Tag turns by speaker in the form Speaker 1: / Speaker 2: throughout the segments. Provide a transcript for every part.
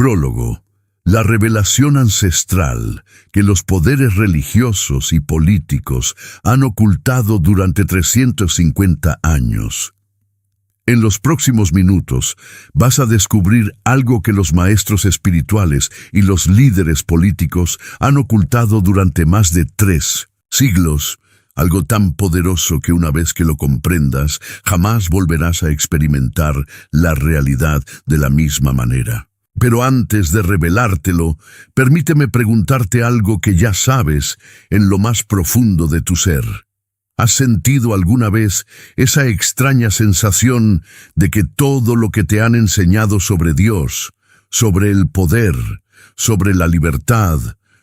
Speaker 1: Prólogo. La revelación ancestral que los poderes religiosos y políticos han ocultado durante 350 años. En los próximos minutos vas a descubrir algo que los maestros espirituales y los líderes políticos han ocultado durante más de 3 siglos. Algo tan poderoso que una vez que lo comprendas, jamás volverás a experimentar la realidad de la misma manera. Pero antes de revelártelo, permíteme preguntarte algo que ya sabes en lo más profundo de tu ser. ¿Has sentido alguna vez esa extraña sensación de que todo lo que te han enseñado sobre Dios, sobre el poder, sobre la libertad,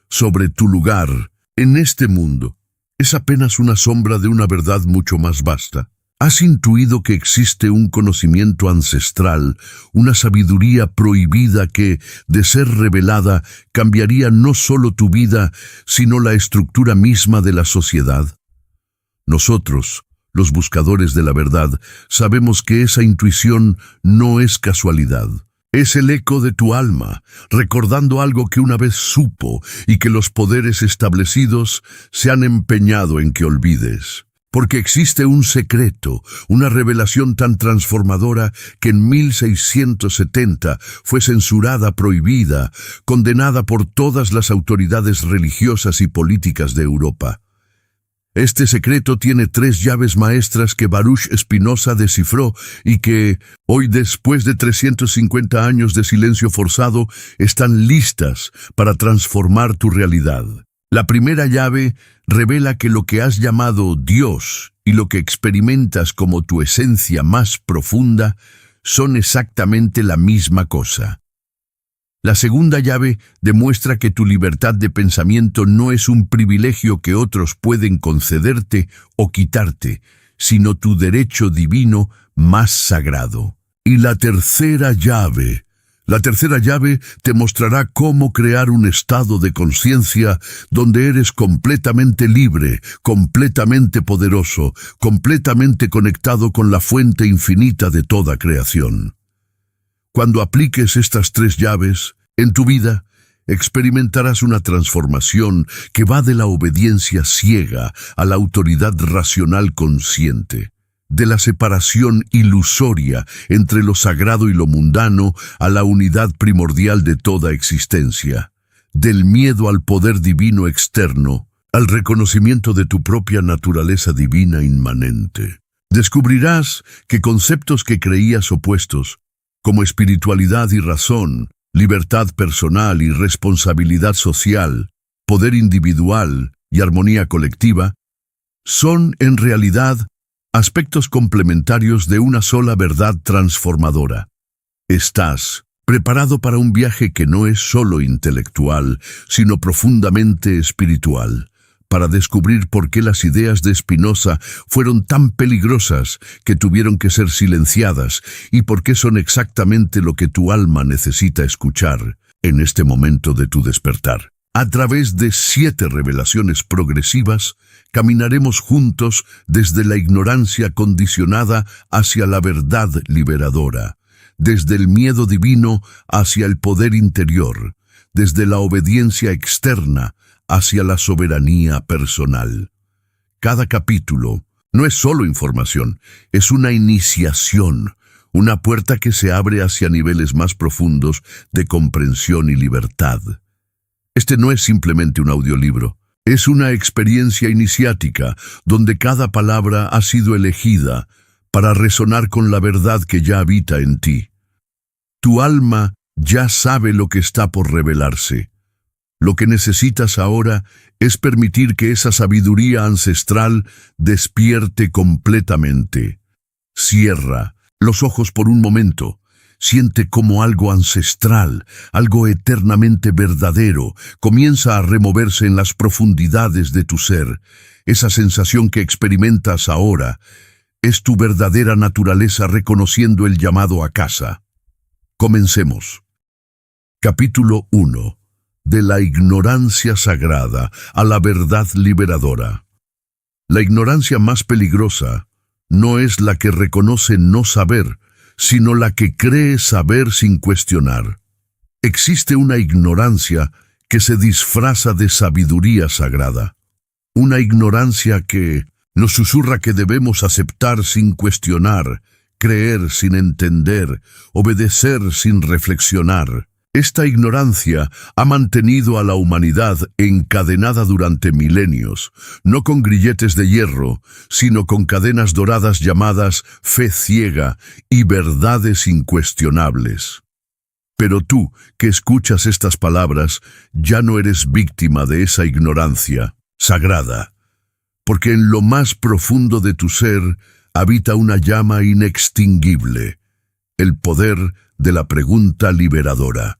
Speaker 1: sobre tu lugar en este mundo, es apenas una sombra de una verdad mucho más vasta? ¿Has intuido que existe un conocimiento ancestral, una sabiduría prohibida que, de ser revelada, cambiaría no solo tu vida, sino la estructura misma de la sociedad? Nosotros, los buscadores de la verdad, sabemos que esa intuición no es casualidad. Es el eco de tu alma, recordando algo que una vez supo y que los poderes establecidos se han empeñado en que olvides. Porque existe un secreto, una revelación tan transformadora que en 1670 fue censurada, prohibida, condenada por todas las autoridades religiosas y políticas de Europa. Este secreto tiene 3 llaves maestras que Baruch Spinoza descifró y que, hoy después de 350 años de silencio forzado, están listas para transformar tu realidad. La primera llave revela que lo que has llamado Dios y lo que experimentas como tu esencia más profunda son exactamente la misma cosa. La segunda llave demuestra que tu libertad de pensamiento no es un privilegio que otros pueden concederte o quitarte, sino tu derecho divino más sagrado. Y la tercera llave te mostrará cómo crear un estado de conciencia donde eres completamente libre, completamente poderoso, completamente conectado con la fuente infinita de toda creación. Cuando apliques estas 3 llaves en tu vida, experimentarás una transformación que va de la obediencia ciega a la autoridad racional consciente, de la separación ilusoria entre lo sagrado y lo mundano a la unidad primordial de toda existencia, del miedo al poder divino externo, al reconocimiento de tu propia naturaleza divina inmanente. Descubrirás que conceptos que creías opuestos, como espiritualidad y razón, libertad personal y responsabilidad social, poder individual y armonía colectiva, son en realidad aspectos complementarios de una sola verdad transformadora. Estás preparado para un viaje que no es solo intelectual, sino profundamente espiritual, para descubrir por qué las ideas de Spinoza fueron tan peligrosas que tuvieron que ser silenciadas y por qué son exactamente lo que tu alma necesita escuchar en este momento de tu despertar. A través de 7 revelaciones progresivas, caminaremos juntos desde la ignorancia condicionada hacia la verdad liberadora, desde el miedo divino hacia el poder interior, desde la obediencia externa hacia la soberanía personal. Cada capítulo no es solo información, es una iniciación, una puerta que se abre hacia niveles más profundos de comprensión y libertad. Este no es simplemente un audiolibro, es una experiencia iniciática donde cada palabra ha sido elegida para resonar con la verdad que ya habita en ti. Tu alma ya sabe lo que está por revelarse. Lo que necesitas ahora es permitir que esa sabiduría ancestral despierte completamente. Cierra los ojos por un momento. Siente cómo algo ancestral, algo eternamente verdadero, comienza a removerse en las profundidades de tu ser. Esa sensación que experimentas ahora es tu verdadera naturaleza reconociendo el llamado a casa. Comencemos. Capítulo 1. De la ignorancia sagrada a la verdad liberadora. La ignorancia más peligrosa no es la que reconoce no saber, sino la que cree saber sin cuestionar. Existe una ignorancia que se disfraza de sabiduría sagrada. Una ignorancia que nos susurra que debemos aceptar sin cuestionar, creer sin entender, obedecer sin reflexionar. Esta ignorancia ha mantenido a la humanidad encadenada durante milenios, no con grilletes de hierro, sino con cadenas doradas llamadas fe ciega y verdades incuestionables. Pero tú, que escuchas estas palabras, ya no eres víctima de esa ignorancia sagrada, porque en lo más profundo de tu ser habita una llama inextinguible, el poder de la pregunta liberadora.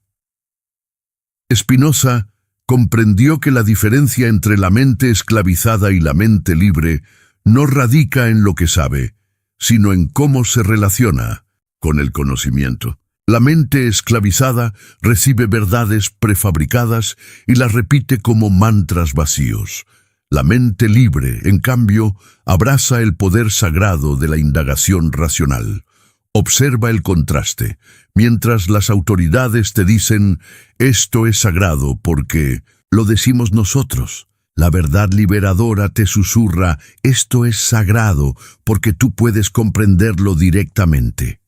Speaker 1: Spinoza comprendió que la diferencia entre la mente esclavizada y la mente libre no radica en lo que sabe, sino en cómo se relaciona con el conocimiento. La mente esclavizada recibe verdades prefabricadas y las repite como mantras vacíos. La mente libre, en cambio, abraza el poder sagrado de la indagación racional. Observa el contraste. Mientras las autoridades te dicen, esto es sagrado porque lo decimos nosotros. La verdad liberadora te susurra, esto es sagrado porque tú puedes comprenderlo directamente.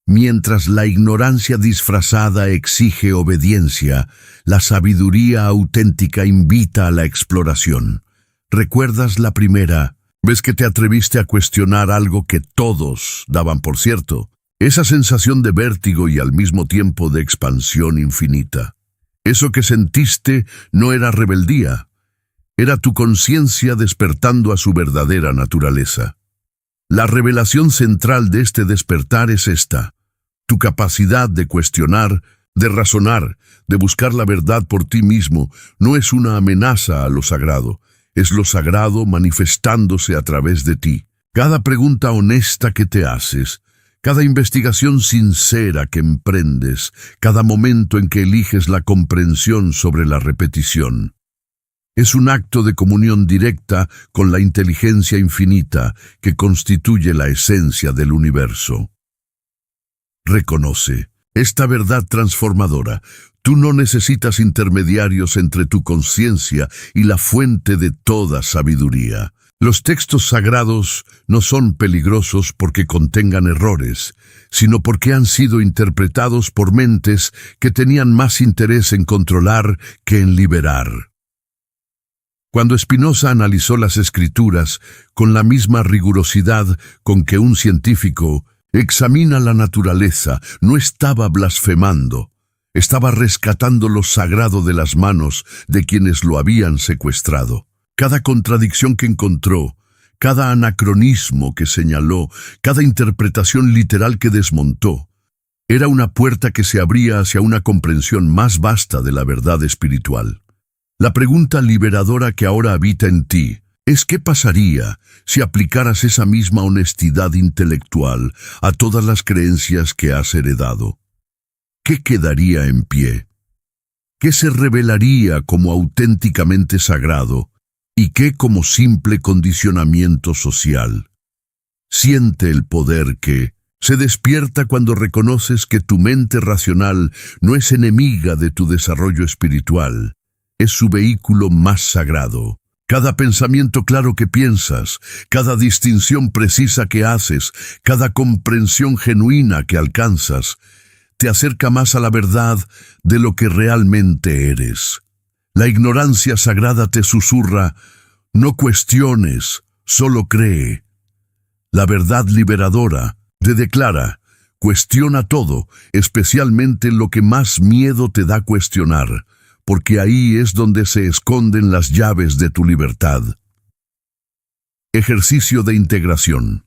Speaker 1: Mientras la ignorancia disfrazada exige obediencia, la sabiduría auténtica invita a la exploración. ¿Recuerdas la primera vez que te atreviste a cuestionar algo que todos daban por cierto? Esa sensación de vértigo y al mismo tiempo de expansión infinita. Eso que sentiste no era rebeldía, era tu conciencia despertando a su verdadera naturaleza. La revelación central de este despertar es esta: tu capacidad de cuestionar, de razonar, de buscar la verdad por ti mismo, no es una amenaza a lo sagrado, es lo sagrado manifestándose a través de ti. Cada pregunta honesta que te haces, cada investigación sincera que emprendes, cada momento en que eliges la comprensión sobre la repetición, es un acto de comunión directa con la inteligencia infinita que constituye la esencia del universo. Reconoce esta verdad transformadora. Tú no necesitas intermediarios entre tu conciencia y la fuente de toda sabiduría. Los textos sagrados no son peligrosos porque contengan errores, sino porque han sido interpretados por mentes que tenían más interés en controlar que en liberar. Cuando Spinoza analizó las Escrituras con la misma rigurosidad con que un científico examina la naturaleza, no estaba blasfemando, estaba rescatando lo sagrado de las manos de quienes lo habían secuestrado. Cada contradicción que encontró, cada anacronismo que señaló, cada interpretación literal que desmontó, era una puerta que se abría hacia una comprensión más vasta de la verdad espiritual. La pregunta liberadora que ahora habita en ti es: ¿qué pasaría si aplicaras esa misma honestidad intelectual a todas las creencias que has heredado? ¿Qué quedaría en pie? ¿Qué se revelaría como auténticamente sagrado y qué como simple condicionamiento social? Siente el poder que se despierta cuando reconoces que tu mente racional no es enemiga de tu desarrollo espiritual, es su vehículo más sagrado. Cada pensamiento claro que piensas, cada distinción precisa que haces, cada comprensión genuina que alcanzas, te acerca más a la verdad de lo que realmente eres. La ignorancia sagrada te susurra: no cuestiones, solo cree. La verdad liberadora te declara: cuestiona todo, especialmente lo que más miedo te da cuestionar, porque ahí es donde se esconden las llaves de tu libertad. Ejercicio de integración.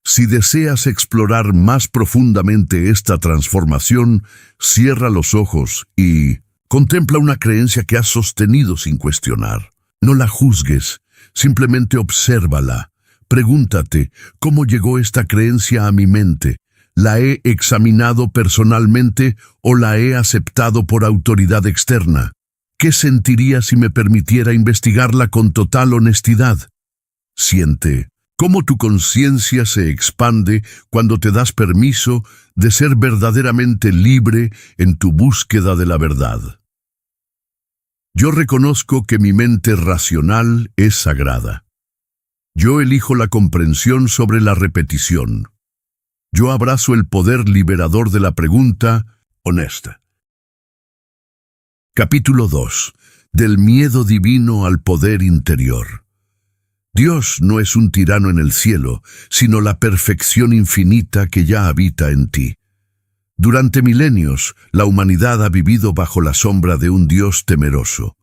Speaker 1: Si deseas explorar más profundamente esta transformación, cierra los ojos y contempla una creencia que has sostenido sin cuestionar. No la juzgues, simplemente obsérvala. Pregúntate: ¿cómo llegó esta creencia a mi mente? ¿La he examinado personalmente o la he aceptado por autoridad externa? ¿Qué sentiría si me permitiera investigarla con total honestidad? Siente Cómo tu conciencia se expande cuando te das permiso de ser verdaderamente libre en tu búsqueda de la verdad. Yo reconozco que mi mente racional es sagrada. Yo elijo la comprensión sobre la repetición. Yo abrazo el poder liberador de la pregunta honesta. Capítulo 2. Del miedo divino al poder interior. Dios no es un tirano en el cielo, sino la perfección infinita que ya habita en ti. Durante milenios, la humanidad ha vivido bajo la sombra de un Dios temeroso.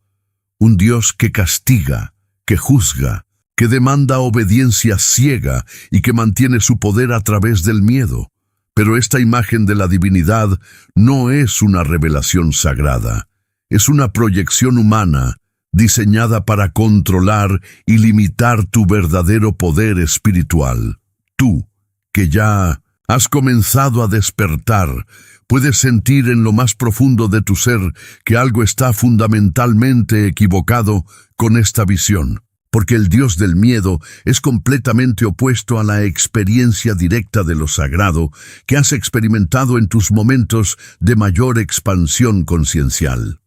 Speaker 1: Un Dios que castiga, que juzga, que demanda obediencia ciega y que mantiene su poder a través del miedo. Pero esta imagen de la divinidad no es una revelación sagrada, es una proyección humana diseñada para controlar y limitar tu verdadero poder espiritual. Tú, que ya has comenzado a despertar, puedes sentir en lo más profundo de tu ser que algo está fundamentalmente equivocado con esta visión, porque el Dios del miedo es completamente opuesto a la experiencia directa de lo sagrado que has experimentado en tus momentos de mayor expansión conciencial.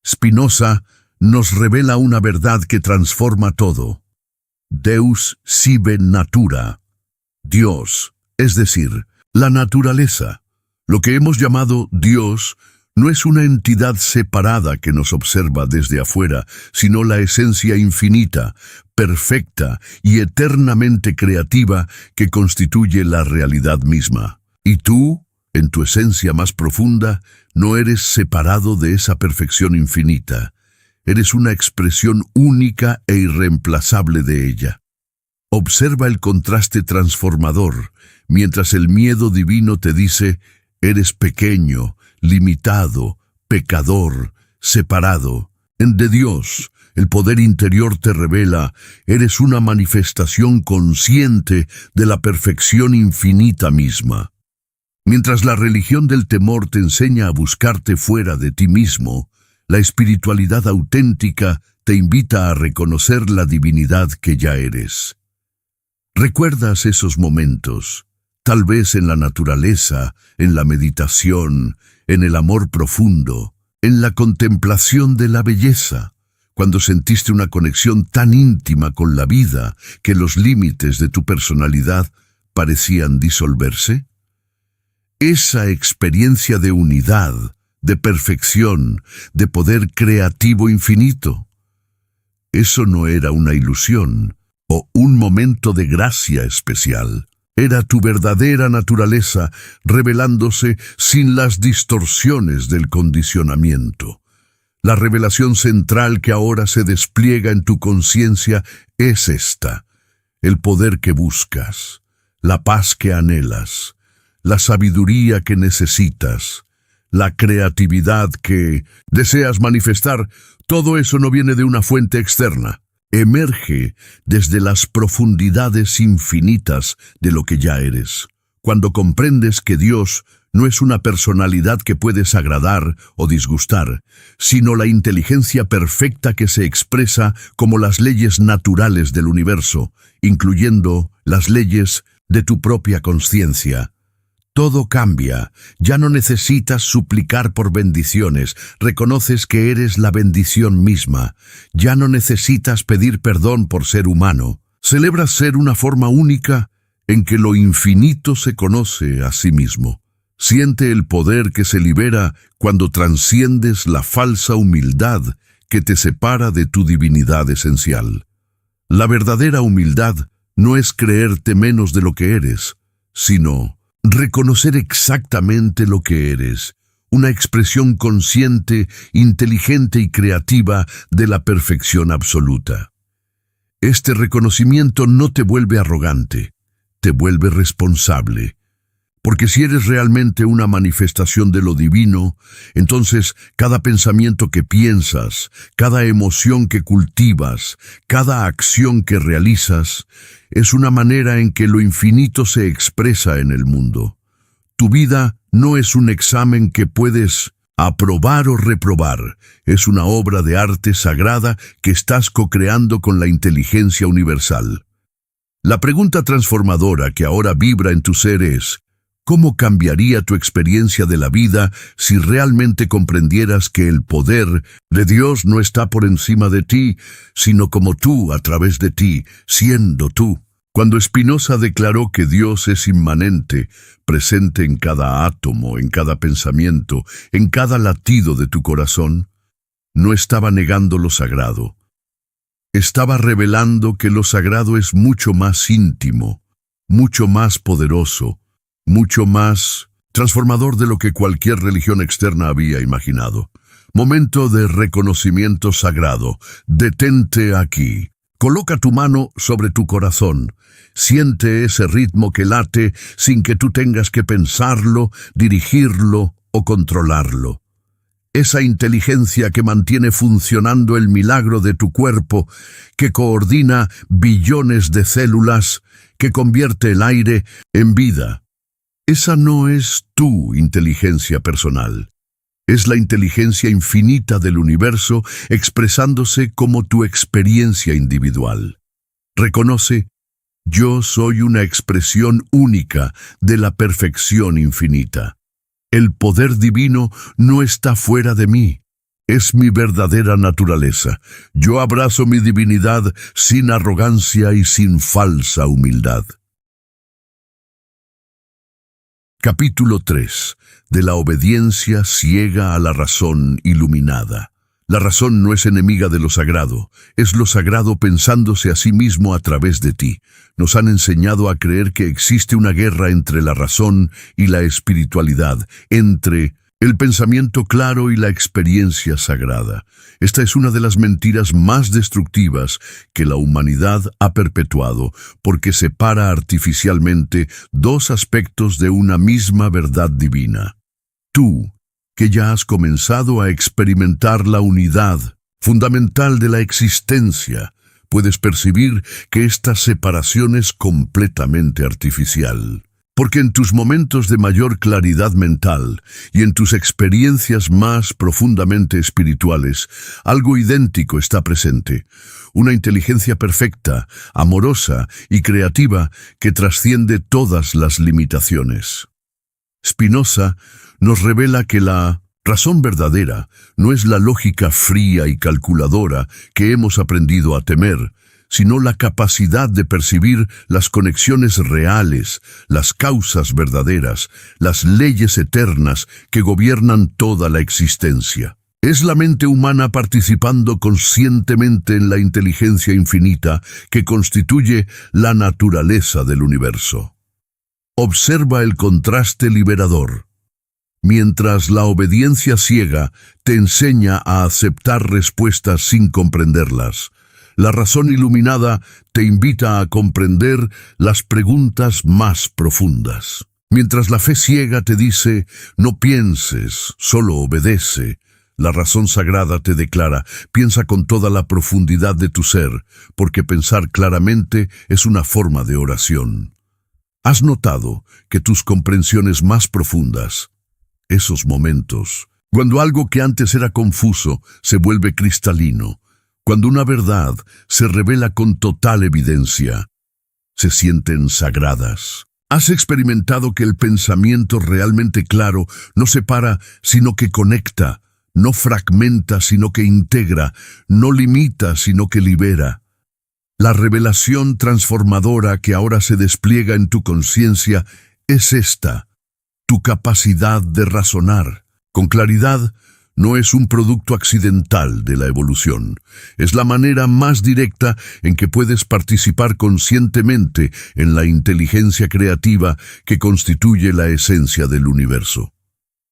Speaker 1: Spinoza nos revela una verdad que transforma todo. Deus sive natura. Dios, es decir, la naturaleza. Lo que hemos llamado Dios no es una entidad separada que nos observa desde afuera, sino la esencia infinita, perfecta y eternamente creativa que constituye la realidad misma. Y tú, en tu esencia más profunda, no eres separado de esa perfección infinita. Eres una expresión única e irreemplazable de ella. Observa el contraste transformador, mientras el miedo divino te dice, eres pequeño, limitado, pecador, separado. De Dios, el poder interior te revela, eres una manifestación consciente de la perfección infinita misma. Mientras la religión del temor te enseña a buscarte fuera de ti mismo, la espiritualidad auténtica te invita a reconocer la divinidad que ya eres. ¿Recuerdas esos momentos? Tal vez en la naturaleza, en la meditación, en el amor profundo, en la contemplación de la belleza, cuando sentiste una conexión tan íntima con la vida que los límites de tu personalidad parecían disolverse. Esa experiencia de unidad, de perfección, de poder creativo infinito. Eso no era una ilusión o un momento de gracia especial. Era tu verdadera naturaleza revelándose sin las distorsiones del condicionamiento. La revelación central que ahora se despliega en tu conciencia es esta: el poder que buscas, la paz que anhelas, la sabiduría que necesitas, la creatividad que deseas manifestar. Todo eso no viene de una fuente externa. Emerge desde las profundidades infinitas de lo que ya eres. Cuando comprendes que Dios no es una personalidad que puedes agradar o disgustar, sino la inteligencia perfecta que se expresa como las leyes naturales del universo, incluyendo las leyes de tu propia conciencia. Todo cambia, ya no necesitas suplicar por bendiciones, reconoces que eres la bendición misma, ya no necesitas pedir perdón por ser humano, celebras ser una forma única en que lo infinito se conoce a sí mismo. Siente el poder que se libera cuando trasciendes la falsa humildad que te separa de tu divinidad esencial. La verdadera humildad no es creerte menos de lo que eres, sino reconocer exactamente lo que eres, una expresión consciente, inteligente y creativa de la perfección absoluta. Este reconocimiento no te vuelve arrogante, te vuelve responsable. Porque si eres realmente una manifestación de lo divino, entonces cada pensamiento que piensas, cada emoción que cultivas, cada acción que realizas, es una manera en que lo infinito se expresa en el mundo. Tu vida no es un examen que puedes aprobar o reprobar, es una obra de arte sagrada que estás co-creando con la inteligencia universal. La pregunta transformadora que ahora vibra en tu ser es: ¿cómo cambiaría tu experiencia de la vida si realmente comprendieras que el poder de Dios no está por encima de ti, sino como tú a través de ti, siendo tú? Cuando Spinoza declaró que Dios es inmanente, presente en cada átomo, en cada pensamiento, en cada latido de tu corazón, no estaba negando lo sagrado. Estaba revelando que lo sagrado es mucho más íntimo, mucho más poderoso, mucho más transformador de lo que cualquier religión externa había imaginado. Momento de reconocimiento sagrado. Detente aquí. Coloca tu mano sobre tu corazón. Siente ese ritmo que late sin que tú tengas que pensarlo, dirigirlo o controlarlo. Esa inteligencia que mantiene funcionando el milagro de tu cuerpo, que coordina billones de células, que convierte el aire en vida. Esa no es tu inteligencia personal. Es la inteligencia infinita del universo expresándose como tu experiencia individual. Reconoce: yo soy una expresión única de la perfección infinita. El poder divino no está fuera de mí. Es mi verdadera naturaleza. Yo abrazo mi divinidad sin arrogancia y sin falsa humildad. Capítulo 3. De la obediencia ciega a la razón iluminada. La razón no es enemiga de lo sagrado, es lo sagrado pensándose a sí mismo a través de ti. Nos han enseñado a creer que existe una guerra entre la razón y la espiritualidad, entre el pensamiento claro y la experiencia sagrada. Esta es una de las mentiras más destructivas que la humanidad ha perpetuado, porque separa artificialmente dos aspectos de una misma verdad divina. Tú, que ya has comenzado a experimentar la unidad fundamental de la existencia, puedes percibir que esta separación es completamente artificial. Porque en tus momentos de mayor claridad mental y en tus experiencias más profundamente espirituales, algo idéntico está presente. Una inteligencia perfecta, amorosa y creativa que trasciende todas las limitaciones. Spinoza nos revela que la razón verdadera no es la lógica fría y calculadora que hemos aprendido a temer, sino la capacidad de percibir las conexiones reales, las causas verdaderas, las leyes eternas que gobiernan toda la existencia. Es la mente humana participando conscientemente en la inteligencia infinita que constituye la naturaleza del universo. Observa el contraste liberador. Mientras la obediencia ciega te enseña a aceptar respuestas sin comprenderlas, la razón iluminada te invita a comprender las preguntas más profundas. Mientras la fe ciega te dice: no pienses, solo obedece, la razón sagrada te declara: piensa con toda la profundidad de tu ser, porque pensar claramente es una forma de oración. ¿Has notado que tus comprensiones más profundas, esos momentos, cuando algo que antes era confuso se vuelve cristalino, cuando una verdad se revela con total evidencia, se sienten sagradas? ¿Has experimentado que el pensamiento realmente claro no separa, sino que conecta, no fragmenta, sino que integra, no limita, sino que libera? La revelación transformadora que ahora se despliega en tu conciencia es esta: tu capacidad de razonar con claridad no es un producto accidental de la evolución. Es la manera más directa en que puedes participar conscientemente en la inteligencia creativa que constituye la esencia del universo.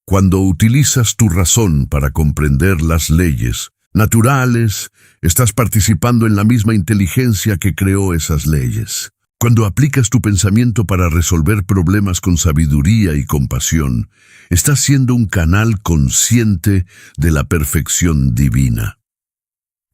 Speaker 1: Cuando utilizas tu razón para comprender las leyes naturales, estás participando en la misma inteligencia que creó esas leyes. Cuando aplicas tu pensamiento para resolver problemas con sabiduría y compasión, estás siendo un canal consciente de la perfección divina.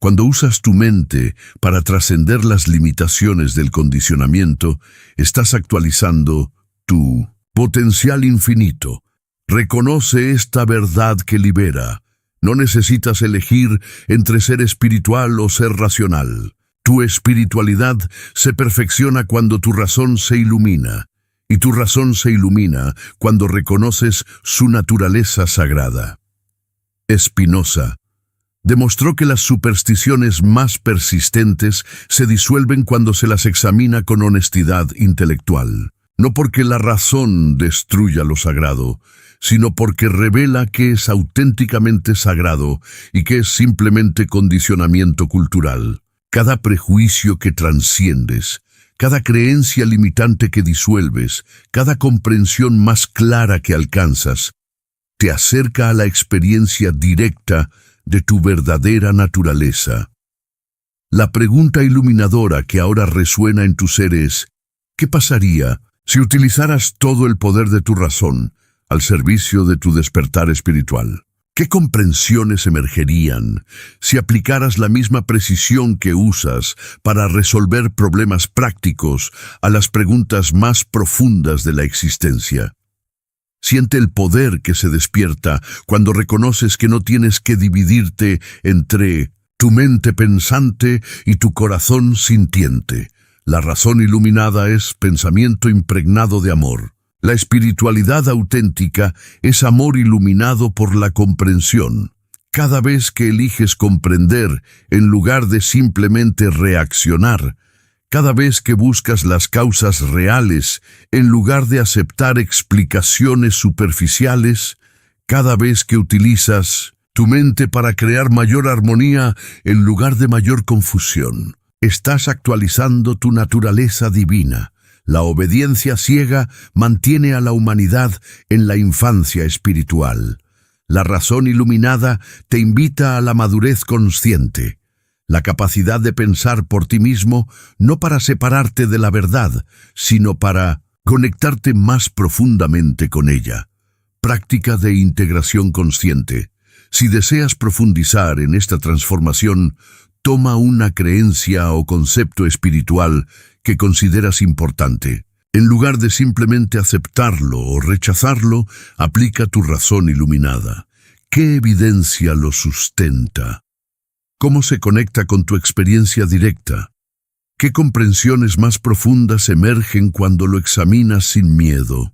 Speaker 1: Cuando usas tu mente para trascender las limitaciones del condicionamiento, estás actualizando tu potencial infinito. Reconoce esta verdad que libera. No necesitas elegir entre ser espiritual o ser racional. Tu espiritualidad se perfecciona cuando tu razón se ilumina, y tu razón se ilumina cuando reconoces su naturaleza sagrada. Spinoza demostró que las supersticiones más persistentes se disuelven cuando se las examina con honestidad intelectual, no porque la razón destruya lo sagrado, sino porque revela que es auténticamente sagrado y que es simplemente condicionamiento cultural. Cada prejuicio que trasciendes, cada creencia limitante que disuelves, cada comprensión más clara que alcanzas, te acerca a la experiencia directa de tu verdadera naturaleza. La pregunta iluminadora que ahora resuena en tu ser es: ¿qué pasaría si utilizaras todo el poder de tu razón al servicio de tu despertar espiritual? ¿Qué comprensiones emergerían si aplicaras la misma precisión que usas para resolver problemas prácticos a las preguntas más profundas de la existencia? Siente el poder que se despierta cuando reconoces que no tienes que dividirte entre tu mente pensante y tu corazón sintiente. La razón iluminada es pensamiento impregnado de amor. La espiritualidad auténtica es amor iluminado por la comprensión. Cada vez que eliges comprender en lugar de simplemente reaccionar, cada vez que buscas las causas reales en lugar de aceptar explicaciones superficiales, cada vez que utilizas tu mente para crear mayor armonía en lugar de mayor confusión, estás actualizando tu naturaleza divina. La obediencia ciega mantiene a la humanidad en la infancia espiritual. La razón iluminada te invita a la madurez consciente, la capacidad de pensar por ti mismo, no para separarte de la verdad, sino para conectarte más profundamente con ella. Práctica de integración consciente. Si deseas profundizar en esta transformación, toma una creencia o concepto espiritual que consideras importante. En lugar de simplemente aceptarlo o rechazarlo, aplica tu razón iluminada. ¿Qué evidencia lo sustenta? ¿Cómo se conecta con tu experiencia directa? ¿Qué comprensiones más profundas emergen cuando lo examinas sin miedo?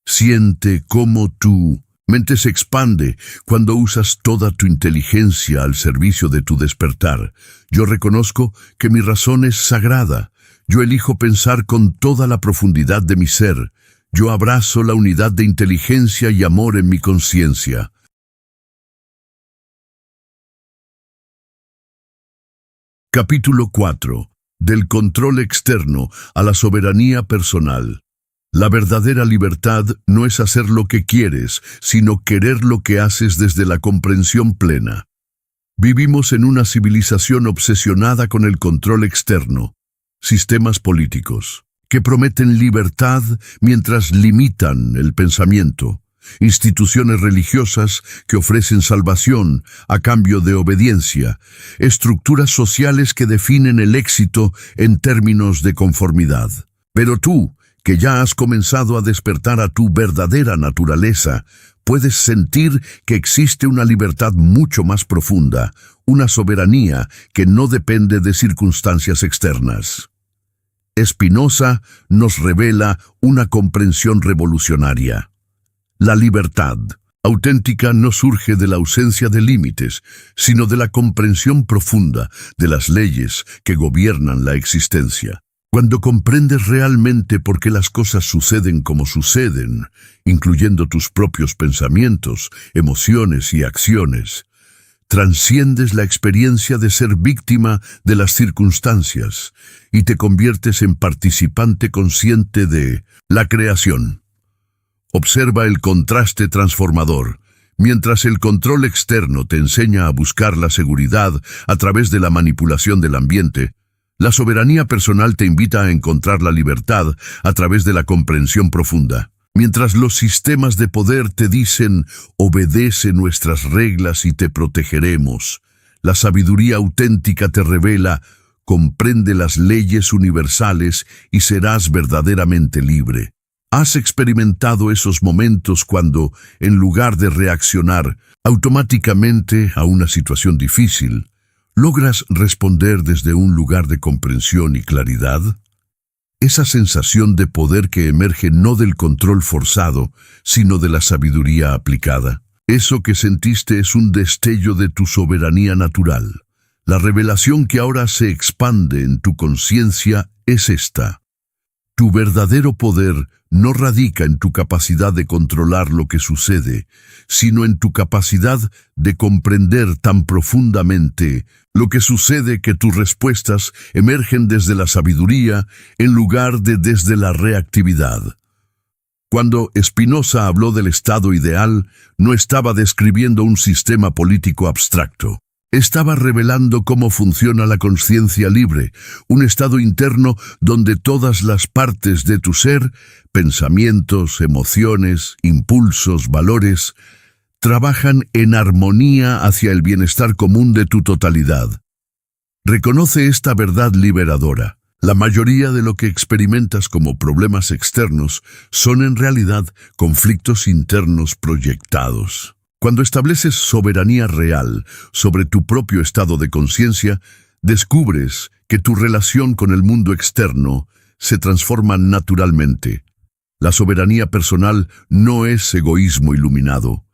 Speaker 1: Siente cómo tu mente se expande cuando usas toda tu inteligencia al servicio de tu despertar. Yo reconozco que mi razón es sagrada. Yo elijo pensar con toda la profundidad de mi ser. Yo abrazo la unidad de inteligencia y amor en mi conciencia. Capítulo 4. Del control externo a la soberanía personal. La verdadera libertad no es hacer lo que quieres, sino querer lo que haces desde la comprensión plena. Vivimos en una civilización obsesionada con el control externo. Sistemas políticos que prometen libertad mientras limitan el pensamiento. Instituciones religiosas que ofrecen salvación a cambio de obediencia. Estructuras sociales que definen el éxito en términos de conformidad. Pero tú, que ya has comenzado a despertar a tu verdadera naturaleza, puedes sentir que existe una libertad mucho más profunda, una soberanía que no depende de circunstancias externas. Spinoza nos revela una comprensión revolucionaria. La libertad auténtica no surge de la ausencia de límites, sino de la comprensión profunda de las leyes que gobiernan la existencia. Cuando comprendes realmente por qué las cosas suceden como suceden, incluyendo tus propios pensamientos, emociones y acciones, transciendes la experiencia de ser víctima de las circunstancias y te conviertes en participante consciente de la creación. Observa el contraste transformador. Mientras el control externo te enseña a buscar la seguridad a través de la manipulación del ambiente, la soberanía personal te invita a encontrar la libertad a través de la comprensión profunda. Mientras los sistemas de poder te dicen, obedece nuestras reglas y te protegeremos, la sabiduría auténtica te revela, comprende las leyes universales y serás verdaderamente libre. ¿Has experimentado esos momentos cuando, en lugar de reaccionar automáticamente a una situación difícil, ¿Logras responder desde un lugar de comprensión y claridad? Esa sensación de poder que emerge no del control forzado, sino de la sabiduría aplicada. Eso que sentiste es un destello de tu soberanía natural. La revelación que ahora se expande en tu conciencia es esta. Tu verdadero poder no radica en tu capacidad de controlar lo que sucede, sino en tu capacidad de comprender tan profundamente lo que sucede que tus respuestas emergen desde la sabiduría en lugar de desde la reactividad. Cuando Spinoza habló del estado ideal, no estaba describiendo un sistema político abstracto. Estaba revelando cómo funciona la conciencia libre, un estado interno donde todas las partes de tu ser, pensamientos, emociones, impulsos, valores, trabajan en armonía hacia el bienestar común de tu totalidad. Reconoce esta verdad liberadora. La mayoría de lo que experimentas como problemas externos son en realidad conflictos internos proyectados. Cuando estableces soberanía real sobre tu propio estado de conciencia, descubres que tu relación con el mundo externo se transforma naturalmente. La soberanía personal no es egoísmo iluminado.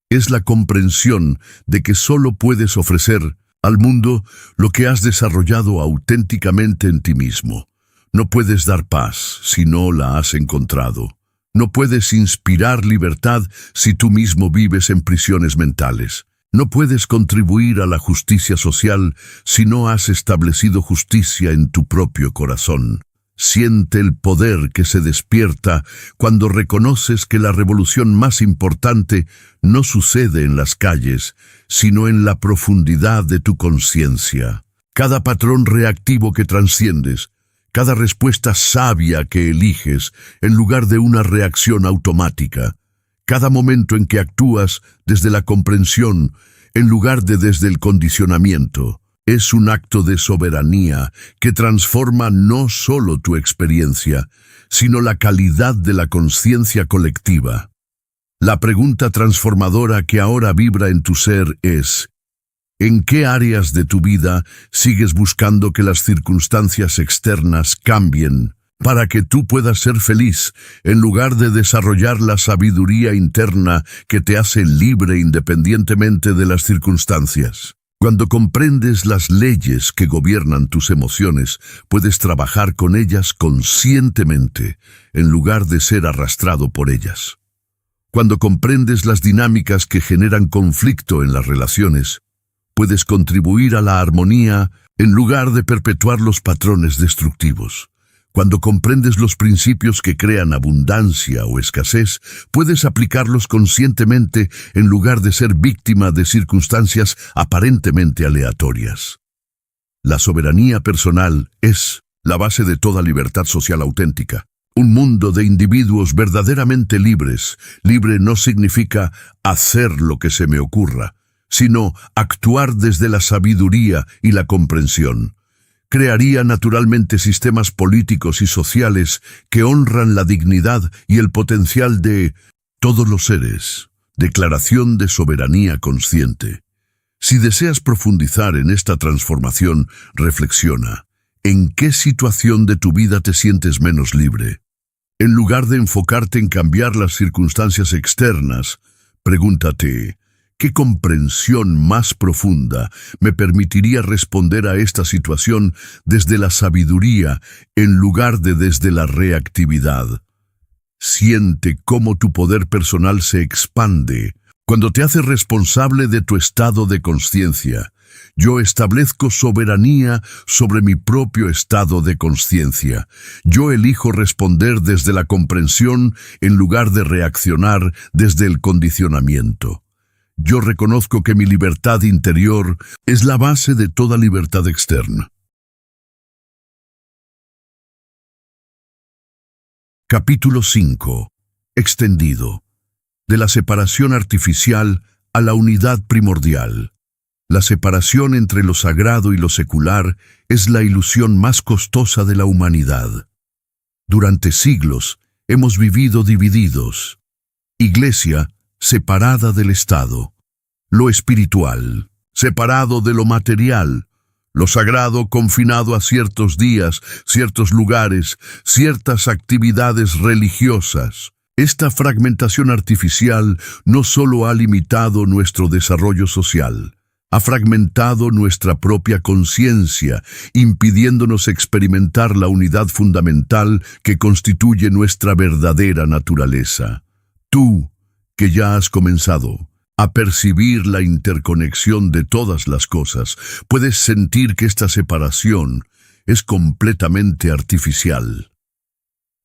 Speaker 1: Es la comprensión de que solo puedes ofrecer al mundo lo que has desarrollado auténticamente en ti mismo. No puedes dar paz si no la has encontrado. No puedes inspirar libertad si tú mismo vives en prisiones mentales. No puedes contribuir a la justicia social si no has establecido justicia en tu propio corazón. Siente el poder que se despierta cuando reconoces que la revolución más importante no sucede en las calles, sino en la profundidad de tu conciencia. Cada patrón reactivo que trasciendes, cada respuesta sabia que eliges en lugar de una reacción automática, cada momento en que actúas desde la comprensión en lugar de desde el condicionamiento, es un acto de soberanía que transforma no solo tu experiencia, sino la calidad de la conciencia colectiva. La pregunta transformadora que ahora vibra en tu ser es: ¿en qué áreas de tu vida sigues buscando que las circunstancias externas cambien para que tú puedas ser feliz, en lugar de desarrollar la sabiduría interna que te hace libre independientemente de las circunstancias? Cuando comprendes las leyes que gobiernan tus emociones, puedes trabajar con ellas conscientemente, en lugar de ser arrastrado por ellas. Cuando comprendes las dinámicas que generan conflicto en las relaciones, puedes contribuir a la armonía en lugar de perpetuar los patrones destructivos. Cuando comprendes los principios que crean abundancia o escasez, puedes aplicarlos conscientemente en lugar de ser víctima de circunstancias aparentemente aleatorias. La soberanía personal es la base de toda libertad social auténtica. Un mundo de individuos verdaderamente libres. Libre no significa hacer lo que se me ocurra, sino actuar desde la sabiduría y la comprensión. Crearía naturalmente sistemas políticos y sociales que honran la dignidad y el potencial de todos los seres. Declaración de soberanía consciente. Si deseas profundizar en esta transformación, reflexiona. ¿En qué situación de tu vida te sientes menos libre? En lugar de enfocarte en cambiar las circunstancias externas, pregúntate: ¿qué comprensión más profunda me permitiría responder a esta situación desde la sabiduría en lugar de desde la reactividad? Siente cómo tu poder personal se expande cuando te haces responsable de tu estado de conciencia. Yo establezco soberanía sobre mi propio estado de conciencia. Yo elijo responder desde la comprensión en lugar de reaccionar desde el condicionamiento. Yo reconozco que mi libertad interior es la base de toda libertad externa. Capítulo 5. Extendido. De la separación artificial a la unidad primordial. La separación entre lo sagrado y lo secular es la ilusión más costosa de la humanidad. Durante siglos hemos vivido divididos. Iglesia separada del Estado, lo espiritual separado de lo material, lo sagrado confinado a ciertos días, ciertos lugares, ciertas actividades religiosas. Esta fragmentación artificial no solo ha limitado nuestro desarrollo social, ha fragmentado nuestra propia conciencia, impidiéndonos experimentar la unidad fundamental que constituye nuestra verdadera naturaleza. Tú, que ya has comenzado a percibir la interconexión de todas las cosas, puedes sentir que esta separación es completamente artificial.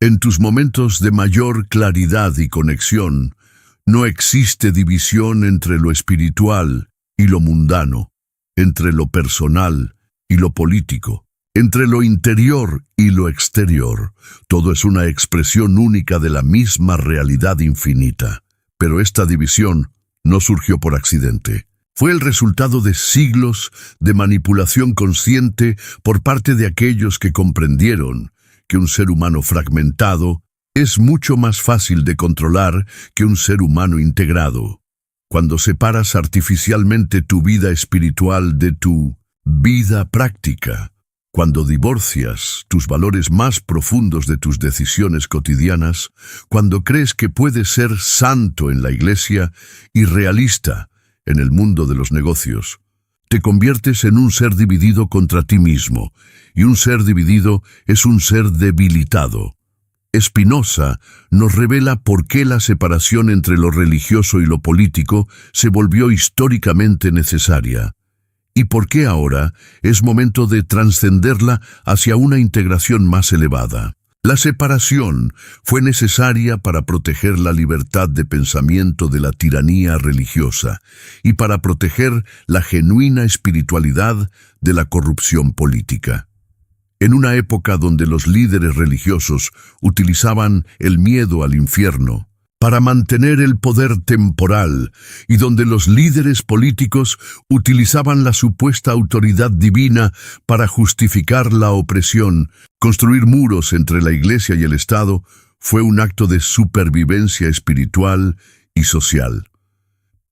Speaker 1: En tus momentos de mayor claridad y conexión, no existe división entre lo espiritual y lo mundano, entre lo personal y lo político, entre lo interior y lo exterior. Todo es una expresión única de la misma realidad infinita. Pero esta división no surgió por accidente. Fue el resultado de siglos de manipulación consciente por parte de aquellos que comprendieron que un ser humano fragmentado es mucho más fácil de controlar que un ser humano integrado. Cuando separas artificialmente tu vida espiritual de tu vida práctica, cuando divorcias tus valores más profundos de tus decisiones cotidianas, cuando crees que puedes ser santo en la iglesia y realista en el mundo de los negocios, te conviertes en un ser dividido contra ti mismo, y un ser dividido es un ser debilitado. Spinoza nos revela por qué la separación entre lo religioso y lo político se volvió históricamente necesaria, y por qué ahora es momento de trascenderla hacia una integración más elevada. La separación fue necesaria para proteger la libertad de pensamiento de la tiranía religiosa y para proteger la genuina espiritualidad de la corrupción política. En una época donde los líderes religiosos utilizaban el miedo al infierno para mantener el poder temporal y donde los líderes políticos utilizaban la supuesta autoridad divina para justificar la opresión, construir muros entre la Iglesia y el Estado fue un acto de supervivencia espiritual y social.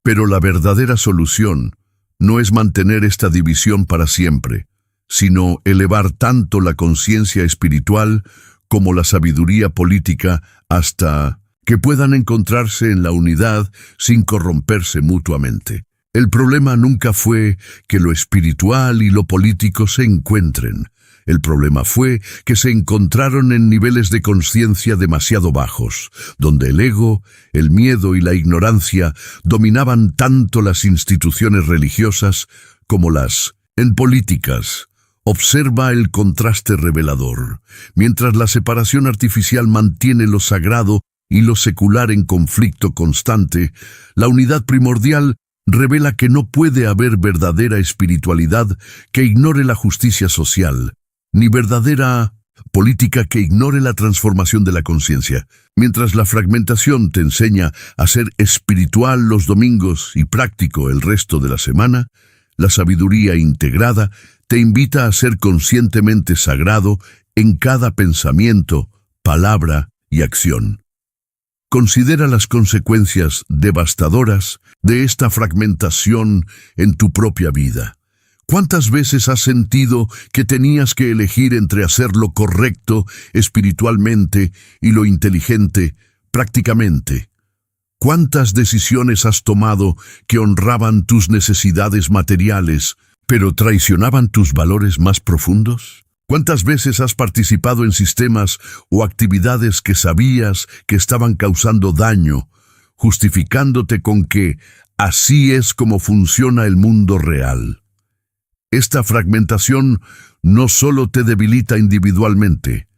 Speaker 1: Pero la verdadera solución no es mantener esta división para siempre, sino elevar tanto la conciencia espiritual como la sabiduría política hasta que puedan encontrarse en la unidad sin corromperse mutuamente. El problema nunca fue que lo espiritual y lo político se encuentren. El problema fue que se encontraron en niveles de conciencia demasiado bajos, donde el ego, el miedo y la ignorancia dominaban tanto las instituciones religiosas como las políticas. Observa el contraste revelador. Mientras la separación artificial mantiene lo sagrado y lo secular en conflicto constante, la unidad primordial revela que no puede haber verdadera espiritualidad que ignore la justicia social, ni verdadera política que ignore la transformación de la conciencia. Mientras la fragmentación te enseña a ser espiritual los domingos y práctico el resto de la semana, la sabiduría integrada te invita a ser conscientemente sagrado en cada pensamiento, palabra y acción. Considera las consecuencias devastadoras de esta fragmentación en tu propia vida. ¿Cuántas veces has sentido que tenías que elegir entre hacer lo correcto espiritualmente y lo inteligente prácticamente? ¿Cuántas decisiones has tomado que honraban tus necesidades materiales, pero traicionaban tus valores más profundos? ¿Cuántas veces has participado en sistemas o actividades que sabías que estaban causando daño, justificándote con que así es como funciona el mundo real? Esta fragmentación no solo te debilita individualmente,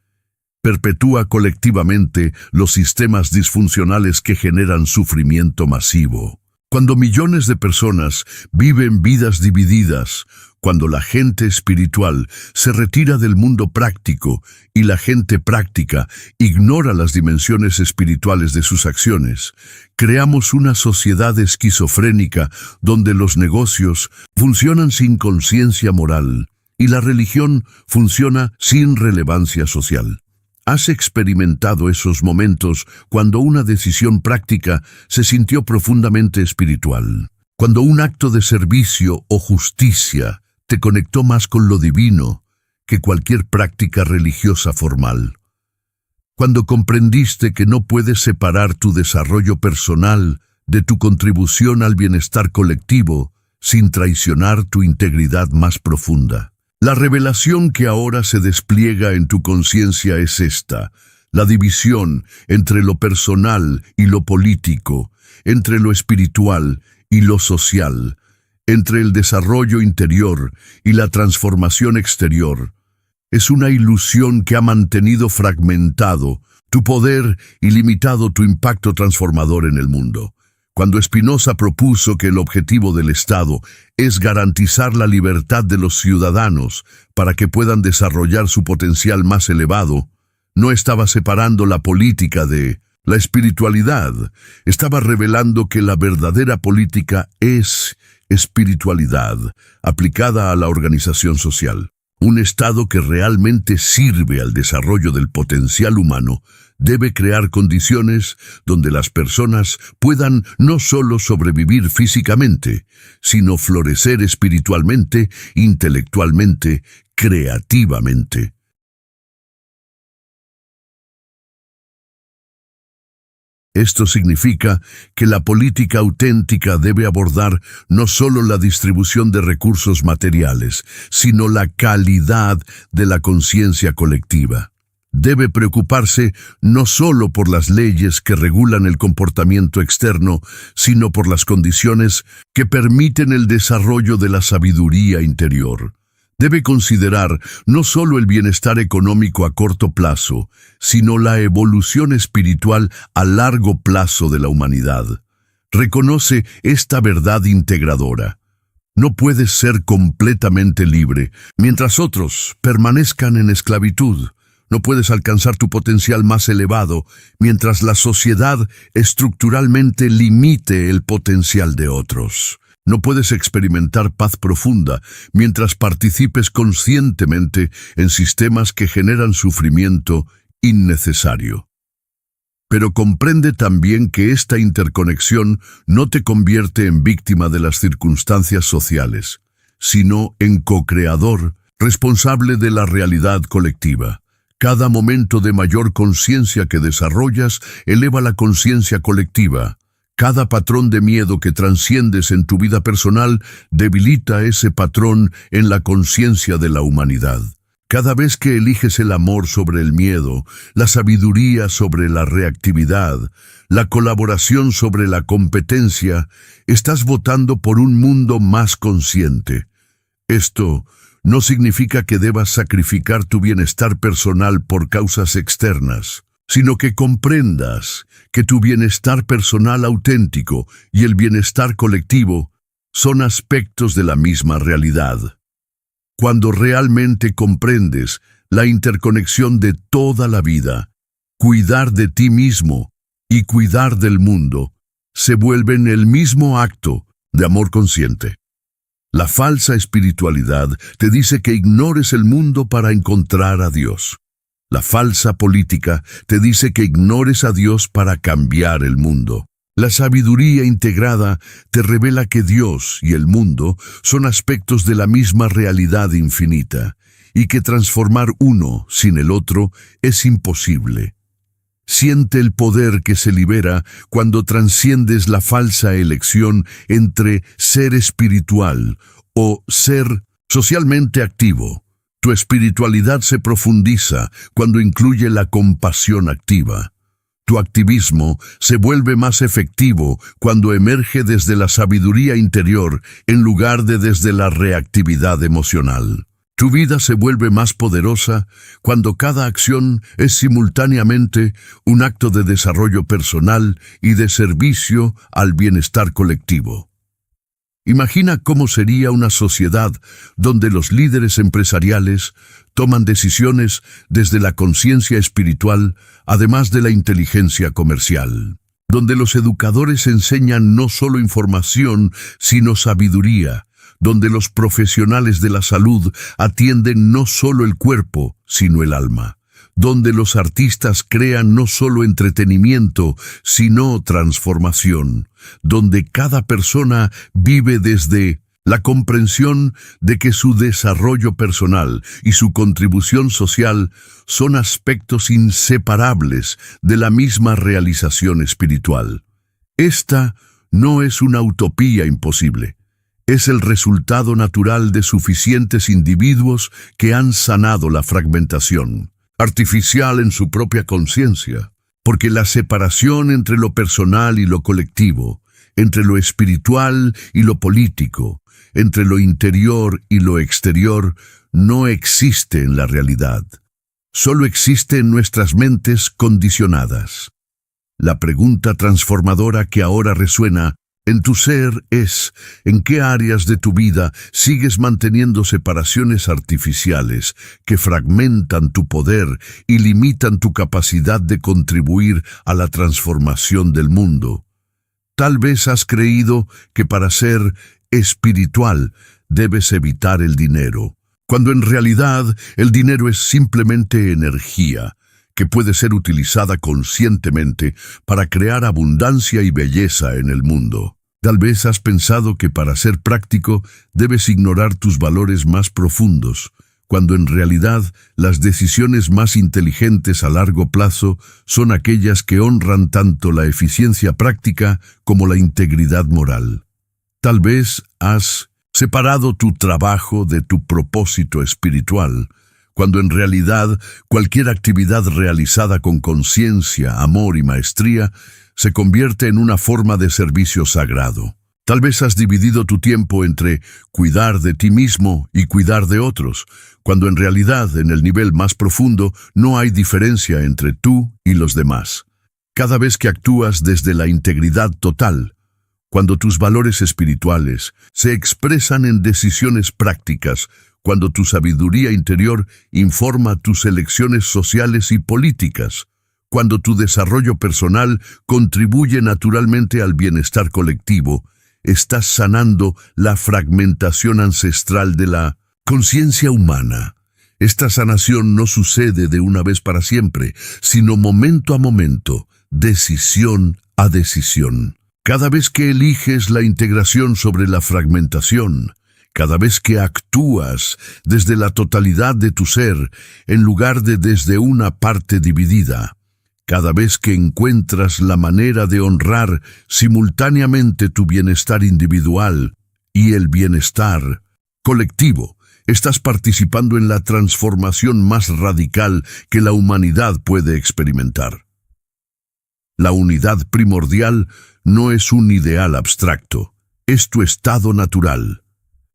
Speaker 1: perpetúa colectivamente los sistemas disfuncionales que generan sufrimiento masivo. Cuando millones de personas viven vidas divididas, cuando la gente espiritual se retira del mundo práctico y la gente práctica ignora las dimensiones espirituales de sus acciones, creamos una sociedad esquizofrénica donde los negocios funcionan sin conciencia moral y la religión funciona sin relevancia social. ¿Has experimentado esos momentos cuando una decisión práctica se sintió profundamente espiritual? Cuando un acto de servicio o justicia te conectó más con lo divino que cualquier práctica religiosa formal. Cuando comprendiste que no puedes separar tu desarrollo personal de tu contribución al bienestar colectivo sin traicionar tu integridad más profunda. La revelación que ahora se despliega en tu conciencia es esta: la división entre lo personal y lo político, entre lo espiritual y lo social, entre el desarrollo interior y la transformación exterior. Es una ilusión que ha mantenido fragmentado tu poder y limitado tu impacto transformador en el mundo. Cuando Spinoza propuso que el objetivo del Estado es garantizar la libertad de los ciudadanos para que puedan desarrollar su potencial más elevado, no estaba separando la política de la espiritualidad, estaba revelando que la verdadera política es espiritualidad aplicada a la organización social. Un Estado que realmente sirve al desarrollo del potencial humano debe crear condiciones donde las personas puedan no solo sobrevivir físicamente, sino florecer espiritualmente, intelectualmente, creativamente. Esto significa que la política auténtica debe abordar no solo la distribución de recursos materiales, sino la calidad de la conciencia colectiva. Debe preocuparse no solo por las leyes que regulan el comportamiento externo, sino por las condiciones que permiten el desarrollo de la sabiduría interior. Debe considerar no solo el bienestar económico a corto plazo, sino la evolución espiritual a largo plazo de la humanidad. Reconoce esta verdad integradora. No puedes ser completamente libre mientras otros permanezcan en esclavitud. No puedes alcanzar tu potencial más elevado mientras la sociedad estructuralmente limite el potencial de otros. No puedes experimentar paz profunda mientras participes conscientemente en sistemas que generan sufrimiento innecesario. Pero comprende también que esta interconexión no te convierte en víctima de las circunstancias sociales, sino en co-creador, responsable de la realidad colectiva. Cada momento de mayor conciencia que desarrollas eleva la conciencia colectiva. Cada patrón de miedo que trasciendes en tu vida personal debilita ese patrón en la conciencia de la humanidad. Cada vez que eliges el amor sobre el miedo, la sabiduría sobre la reactividad, la colaboración sobre la competencia, estás votando por un mundo más consciente. Esto no significa que debas sacrificar tu bienestar personal por causas externas, sino que comprendas que tu bienestar personal auténtico y el bienestar colectivo son aspectos de la misma realidad. Cuando realmente comprendes la interconexión de toda la vida, cuidar de ti mismo y cuidar del mundo se vuelven el mismo acto de amor consciente. La falsa espiritualidad te dice que ignores el mundo para encontrar a Dios. La falsa política te dice que ignores a Dios para cambiar el mundo. La sabiduría integrada te revela que Dios y el mundo son aspectos de la misma realidad infinita y que transformar uno sin el otro es imposible. Siente el poder que se libera cuando trasciendes la falsa elección entre ser espiritual o ser socialmente activo. Tu espiritualidad se profundiza cuando incluye la compasión activa. Tu activismo se vuelve más efectivo cuando emerge desde la sabiduría interior en lugar de desde la reactividad emocional. Tu vida se vuelve más poderosa cuando cada acción es simultáneamente un acto de desarrollo personal y de servicio al bienestar colectivo. Imagina cómo sería una sociedad donde los líderes empresariales toman decisiones desde la conciencia espiritual, además de la inteligencia comercial, donde los educadores enseñan no solo información, sino sabiduría, donde los profesionales de la salud atienden no solo el cuerpo, sino el alma, donde los artistas crean no solo entretenimiento, sino transformación, donde cada persona vive desde La comprensión de que su desarrollo personal y su contribución social son aspectos inseparables de la misma realización espiritual. Esta no es una utopía imposible. Es el resultado natural de suficientes individuos que han sanado la fragmentación artificial en su propia conciencia, porque la separación entre lo personal y lo colectivo, entre lo espiritual y lo político, entre lo interior y lo exterior, no existe en la realidad. Solo existe en nuestras mentes condicionadas. La pregunta transformadora que ahora resuena en tu ser es: ¿en qué áreas de tu vida sigues manteniendo separaciones artificiales que fragmentan tu poder y limitan tu capacidad de contribuir a la transformación del mundo? Tal vez has creído que para ser espiritual debes evitar el dinero, cuando en realidad el dinero es simplemente energía que puede ser utilizada conscientemente para crear abundancia y belleza en el mundo. Tal vez has pensado que para ser práctico debes ignorar tus valores más profundos, cuando en realidad las decisiones más inteligentes a largo plazo son aquellas que honran tanto la eficiencia práctica como la integridad moral. Tal vez has separado tu trabajo de tu propósito espiritual, cuando en realidad cualquier actividad realizada con conciencia, amor y maestría se convierte en una forma de servicio sagrado. Tal vez has dividido tu tiempo entre cuidar de ti mismo y cuidar de otros, cuando en realidad, en el nivel más profundo, no hay diferencia entre tú y los demás. Cada vez que actúas desde la integridad total, cuando tus valores espirituales se expresan en decisiones prácticas, cuando tu sabiduría interior informa tus elecciones sociales y políticas, cuando tu desarrollo personal contribuye naturalmente al bienestar colectivo, estás sanando la fragmentación ancestral de la conciencia humana. Esta sanación no sucede de una vez para siempre, sino momento a momento, decisión a decisión. Cada vez que eliges la integración sobre la fragmentación, cada vez que actúas desde la totalidad de tu ser, en lugar de desde una parte dividida, cada vez que encuentras la manera de honrar simultáneamente tu bienestar individual y el bienestar colectivo, estás participando en la transformación más radical que la humanidad puede experimentar. La unidad primordial no es un ideal abstracto, es tu estado natural.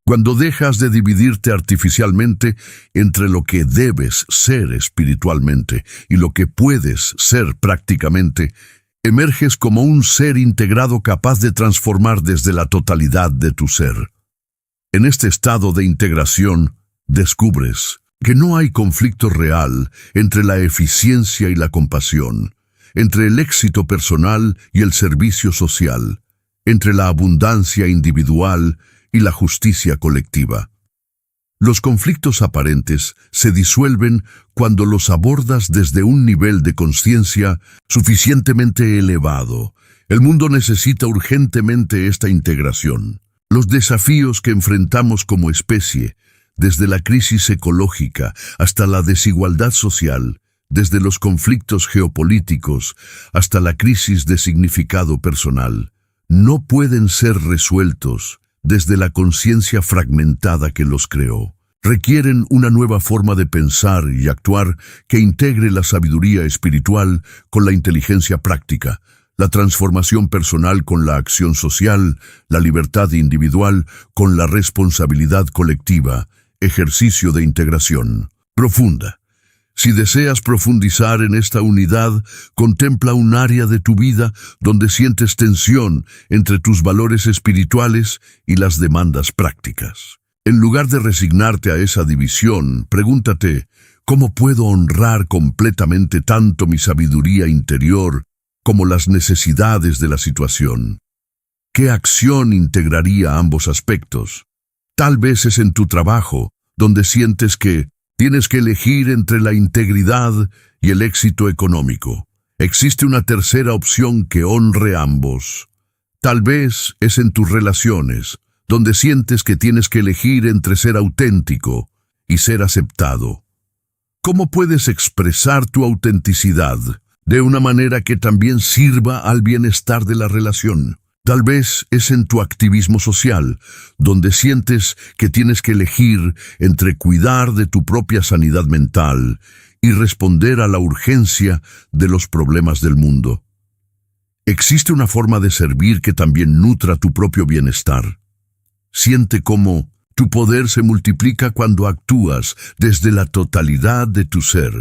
Speaker 1: Cuando dejas de dividirte artificialmente entre lo que debes ser espiritualmente y lo que puedes ser prácticamente, emerges como un ser integrado capaz de transformar desde la totalidad de tu ser. En este estado de integración, descubres que no hay conflicto real entre la eficiencia y la compasión, entre el éxito personal y el servicio social, entre la abundancia individual y la justicia colectiva. Los conflictos aparentes se disuelven cuando los abordas desde un nivel de conciencia suficientemente elevado. El mundo necesita urgentemente esta integración. Los desafíos que enfrentamos como especie, desde la crisis ecológica hasta la desigualdad social, desde los conflictos geopolíticos hasta la crisis de significado personal, no pueden ser resueltos desde la conciencia fragmentada que los creó. Requieren una nueva forma de pensar y actuar que integre la sabiduría espiritual con la inteligencia práctica, la transformación personal con la acción social, la libertad individual con la responsabilidad colectiva, ejercicio de integración profunda. Si deseas profundizar en esta unidad, contempla un área de tu vida donde sientes tensión entre tus valores espirituales y las demandas prácticas. En lugar de resignarte a esa división, pregúntate: ¿cómo puedo honrar completamente tanto mi sabiduría interior como las necesidades de la situación? ¿Qué acción integraría ambos aspectos? Tal vez es en tu trabajo, donde sientes que tienes que elegir entre la integridad y el éxito económico. Existe una tercera opción que honre ambos. Tal vez es en tus relaciones, donde sientes que tienes que elegir entre ser auténtico y ser aceptado. ¿Cómo puedes expresar tu autenticidad de una manera que también sirva al bienestar de la relación? Tal vez es en tu activismo social, donde sientes que tienes que elegir entre cuidar de tu propia sanidad mental y responder a la urgencia de los problemas del mundo. Existe una forma de servir que también nutra tu propio bienestar. Siente cómo tu poder se multiplica cuando actúas desde la totalidad de tu ser.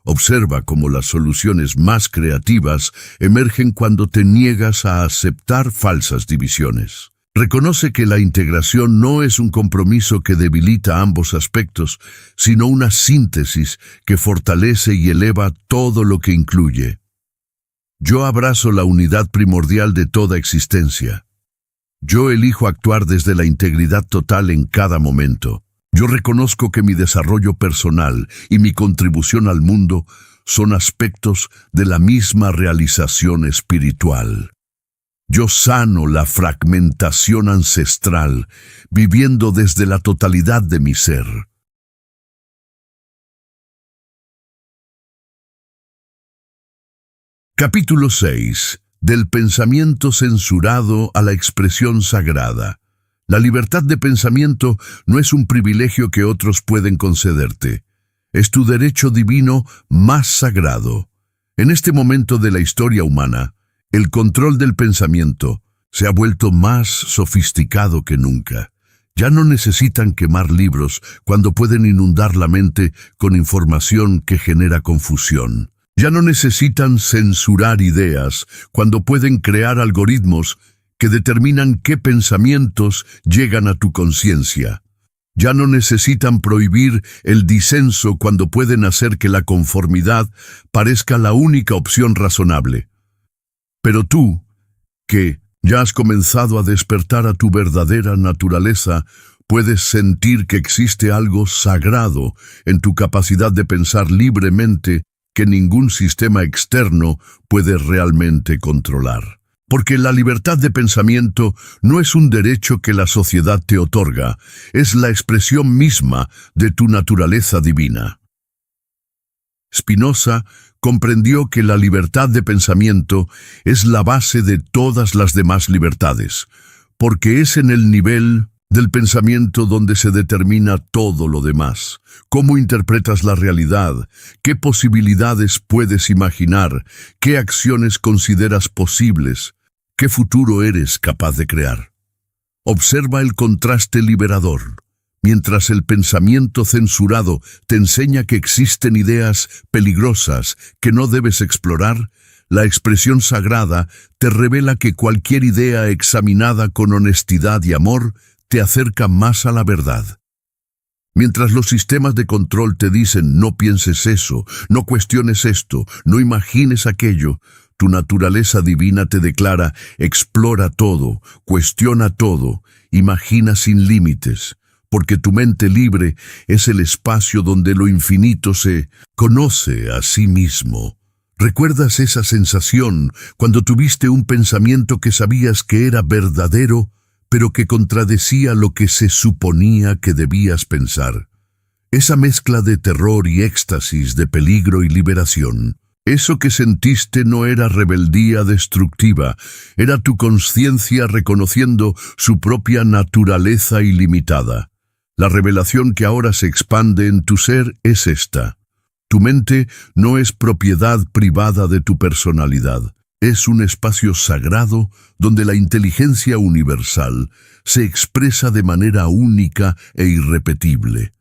Speaker 1: Observa cómo las soluciones más creativas emergen cuando te niegas a aceptar falsas divisiones. Reconoce que la integración no es un compromiso que debilita ambos aspectos, sino una síntesis que fortalece y eleva todo lo que incluye. Yo abrazo la unidad primordial de toda existencia. Yo elijo actuar desde la integridad total en cada momento. Yo reconozco que mi desarrollo personal y mi contribución al mundo son aspectos de la misma realización espiritual. Yo sano la fragmentación ancestral, viviendo desde la totalidad de mi ser. Capítulo 6. Del pensamiento censurado a la expresión sagrada. La libertad de pensamiento no es un privilegio que otros pueden concederte. Es tu derecho divino más sagrado. En este momento de la historia humana, el control del pensamiento se ha vuelto más sofisticado que nunca. Ya no necesitan quemar libros cuando pueden inundar la mente con información que genera confusión. Ya no necesitan censurar ideas cuando pueden crear algoritmos que determinan qué pensamientos llegan a tu conciencia. Ya no necesitan prohibir el disenso cuando pueden hacer que la conformidad parezca la única opción razonable. Pero tú, que ya has comenzado a despertar a tu verdadera naturaleza, puedes sentir que existe algo sagrado en tu capacidad de pensar libremente que ningún sistema externo puede realmente controlar. Porque la libertad de pensamiento no es un derecho que la sociedad te otorga, es la expresión misma de tu naturaleza divina. Spinoza comprendió que la libertad de pensamiento es la base de todas las demás libertades, porque es en el nivel del pensamiento donde se determina todo lo demás. Cómo interpretas la realidad, qué posibilidades puedes imaginar, qué acciones consideras posibles, qué futuro eres capaz de crear. Observa el contraste liberador. Mientras el pensamiento censurado te enseña que existen ideas peligrosas que no debes explorar, la expresión sagrada te revela que cualquier idea examinada con honestidad y amor te acerca más a la verdad. Mientras los sistemas de control te dicen no pienses eso, no cuestiones esto, no imagines aquello, tu naturaleza divina te declara explora todo, cuestiona todo, imagina sin límites, porque tu mente libre es el espacio donde lo infinito se conoce a sí mismo. ¿Recuerdas esa sensación cuando tuviste un pensamiento que sabías que era verdadero, pero que contradecía lo que se suponía que debías pensar? Esa mezcla de terror y éxtasis, de peligro y liberación. Eso que sentiste no era rebeldía destructiva, era tu conciencia reconociendo su propia naturaleza ilimitada. La revelación que ahora se expande en tu ser es esta. Tu mente no es propiedad privada de tu personalidad. Es un espacio sagrado donde la inteligencia universal se expresa de manera única e irrepetible.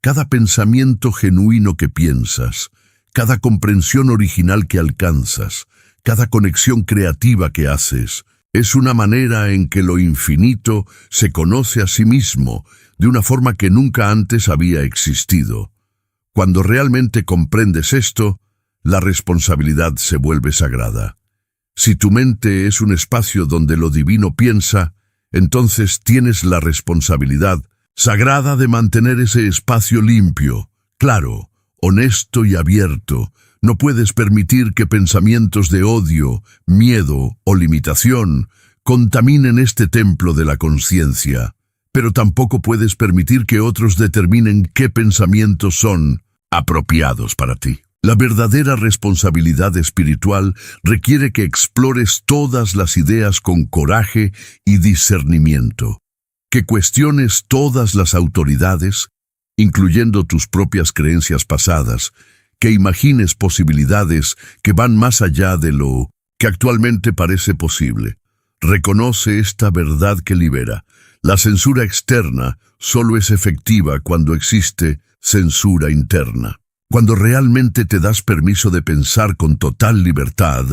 Speaker 1: Cada pensamiento genuino que piensas, cada comprensión original que alcanzas, cada conexión creativa que haces, es una manera en que lo infinito se conoce a sí mismo de una forma que nunca antes había existido. Cuando realmente comprendes esto, la responsabilidad se vuelve sagrada. Si tu mente es un espacio donde lo divino piensa, entonces tienes la responsabilidad sagrada de mantener ese espacio limpio, claro, honesto y abierto. No puedes permitir que pensamientos de odio, miedo o limitación contaminen este templo de la conciencia. pero tampoco puedes permitir que otros determinen qué pensamientos son apropiados para ti. La verdadera responsabilidad espiritual requiere que explores todas las ideas con coraje y discernimiento, que cuestiones todas las autoridades, incluyendo tus propias creencias pasadas, que imagines posibilidades que van más allá de lo que actualmente parece posible. Reconoce esta verdad que libera. La censura externa solo es efectiva cuando existe censura interna. Cuando realmente te das permiso de pensar con total libertad,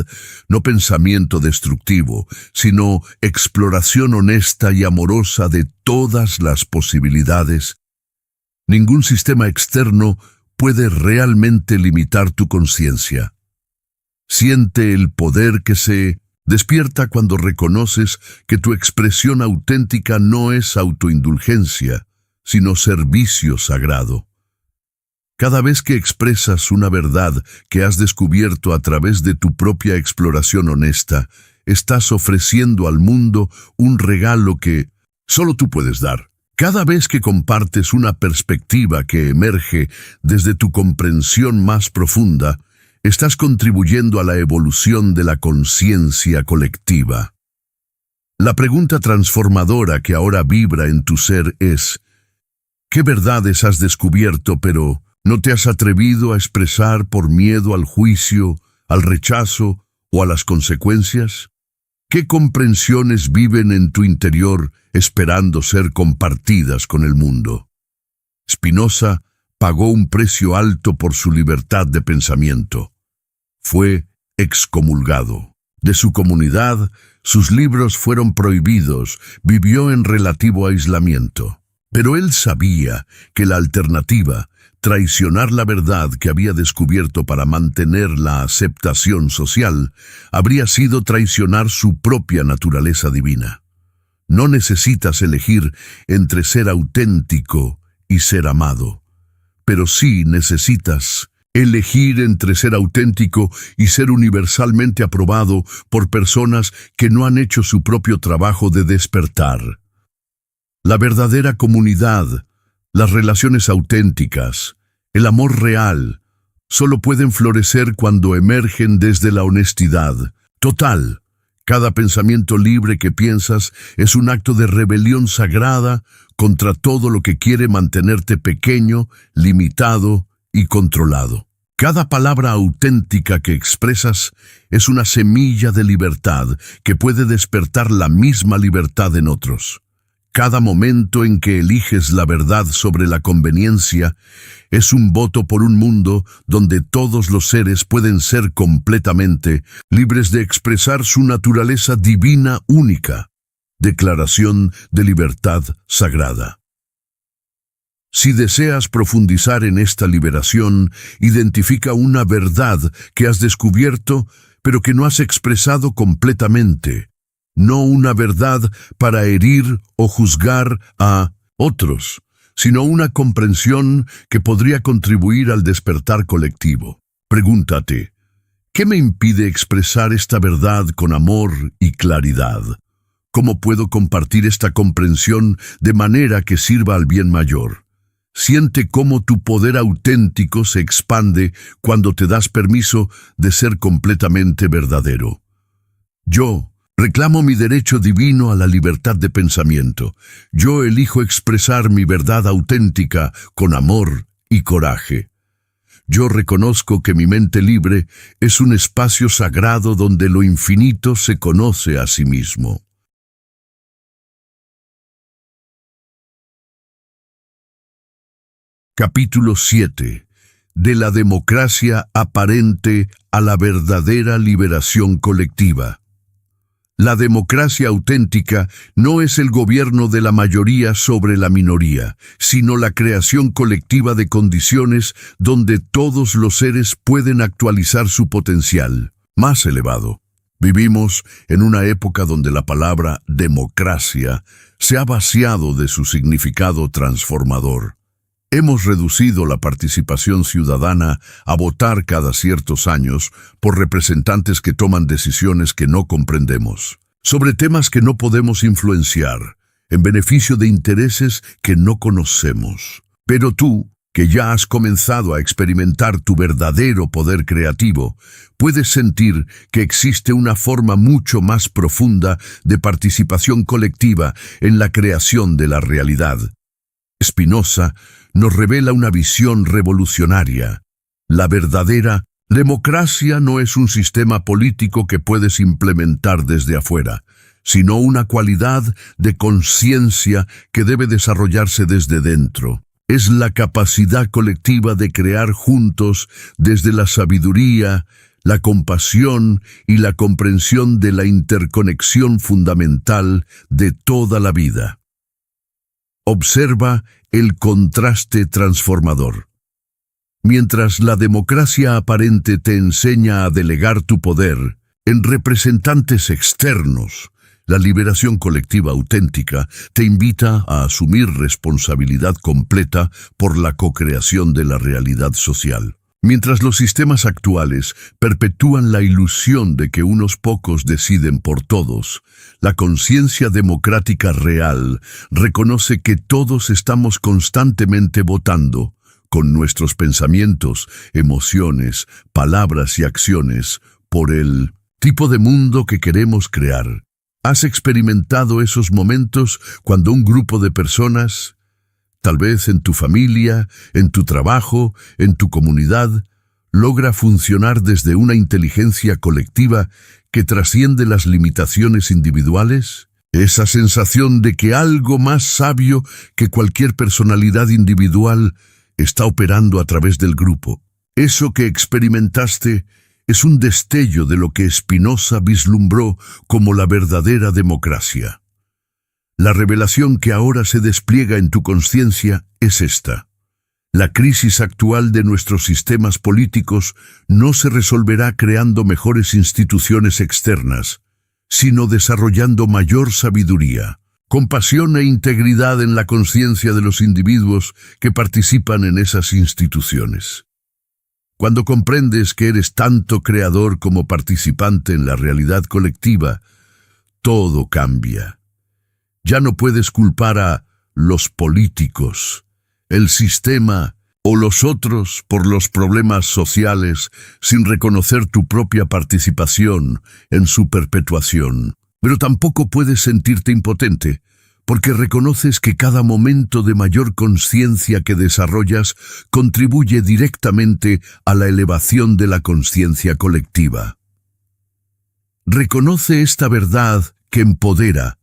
Speaker 1: no pensamiento destructivo, sino exploración honesta y amorosa de todas las posibilidades, ningún sistema externo puede realmente limitar tu conciencia. Siente el poder que se despierta cuando reconoces que tu expresión auténtica no es autoindulgencia, sino servicio sagrado. Cada vez que expresas una verdad que has descubierto a través de tu propia exploración honesta, estás ofreciendo al mundo un regalo que solo tú puedes dar. Cada vez que compartes una perspectiva que emerge desde tu comprensión más profunda, estás contribuyendo a la evolución de la conciencia colectiva. La pregunta transformadora que ahora vibra en tu ser es: ¿qué verdades has descubierto pero no te has atrevido a expresar por miedo al juicio, al rechazo o a las consecuencias? ¿Qué comprensiones viven en tu interior esperando ser compartidas con el mundo? Spinoza pagó un precio alto por su libertad de pensamiento. Fue excomulgado. De su comunidad, sus libros fueron prohibidos, vivió en relativo aislamiento. Pero él sabía que la alternativa, traicionar la verdad que había descubierto para mantener la aceptación social, habría sido traicionar su propia naturaleza divina. No necesitas elegir entre ser auténtico y ser amado, pero sí necesitas elegir entre ser auténtico y ser universalmente aprobado por personas que no han hecho su propio trabajo de despertar. La verdadera comunidad, las relaciones auténticas, el amor real, solo pueden florecer cuando emergen desde la honestidad total. Cada pensamiento libre que piensas es un acto de rebelión sagrada contra todo lo que quiere mantenerte pequeño, limitado y controlado. Cada palabra auténtica que expresas es una semilla de libertad que puede despertar la misma libertad en otros. Cada momento en que eliges la verdad sobre la conveniencia es un voto por un mundo donde todos los seres pueden ser completamente libres de expresar su naturaleza divina única. Declaración de libertad sagrada. Si deseas profundizar en esta liberación, identifica una verdad que has descubierto, pero que no has expresado completamente. No una verdad para herir o juzgar a otros, sino una comprensión que podría contribuir al despertar colectivo. Pregúntate, ¿qué me impide expresar esta verdad con amor y claridad? ¿Cómo puedo compartir esta comprensión de manera que sirva al bien mayor? Siente cómo tu poder auténtico se expande cuando te das permiso de ser completamente verdadero. Yo reclamo mi derecho divino a la libertad de pensamiento. Yo elijo expresar mi verdad auténtica con amor y coraje. Yo reconozco que mi mente libre es un espacio sagrado donde lo infinito se conoce a sí mismo. Capítulo 7. De la democracia aparente a la verdadera liberación colectiva. La democracia auténtica no es el gobierno de la mayoría sobre la minoría, sino la creación colectiva de condiciones donde todos los seres pueden actualizar su potencial más elevado. Vivimos en una época donde la palabra democracia se ha vaciado de su significado transformador. Hemos reducido la participación ciudadana a votar cada ciertos años por representantes que toman decisiones que no comprendemos, sobre temas que no podemos influenciar. en beneficio de intereses que no conocemos. Pero tú, que ya has comenzado a experimentar tu verdadero poder creativo, puedes sentir que existe una forma mucho más profunda de participación colectiva en la creación de la realidad. Spinoza nos revela una visión revolucionaria. La verdadera democracia no es un sistema político que puedes implementar desde afuera, sino una cualidad de conciencia que debe desarrollarse desde dentro. Es la capacidad colectiva de crear juntos desde la sabiduría, la compasión y la comprensión de la interconexión fundamental de toda la vida. Observa el contraste transformador. Mientras la democracia aparente te enseña a delegar tu poder en representantes externos, la liberación colectiva auténtica te invita a asumir responsabilidad completa por la co-creación de la realidad social. Mientras los sistemas actuales perpetúan la ilusión de que unos pocos deciden por todos, la conciencia democrática real reconoce que todos estamos constantemente votando, con nuestros pensamientos, emociones, palabras y acciones, por el tipo de mundo que queremos crear. ¿Has experimentado esos momentos cuando un grupo de personas, tal vez en tu familia, en tu trabajo, en tu comunidad, logra funcionar desde una inteligencia colectiva que trasciende las limitaciones individuales? Esa sensación de que algo más sabio que cualquier personalidad individual está operando a través del grupo. Eso que experimentaste es un destello de lo que Spinoza vislumbró como la verdadera democracia. La revelación que ahora se despliega en tu conciencia es esta. La crisis actual de nuestros sistemas políticos no se resolverá creando mejores instituciones externas, sino desarrollando mayor sabiduría, compasión e integridad en la conciencia de los individuos que participan en esas instituciones. Cuando comprendes que eres tanto creador como participante en la realidad colectiva, todo cambia. Ya no puedes culpar a los políticos, el sistema o los otros por los problemas sociales sin reconocer tu propia participación en su perpetuación. Pero tampoco puedes sentirte impotente, porque reconoces que cada momento de mayor conciencia que desarrollas contribuye directamente a la elevación de la conciencia colectiva. Reconoce esta verdad que empodera.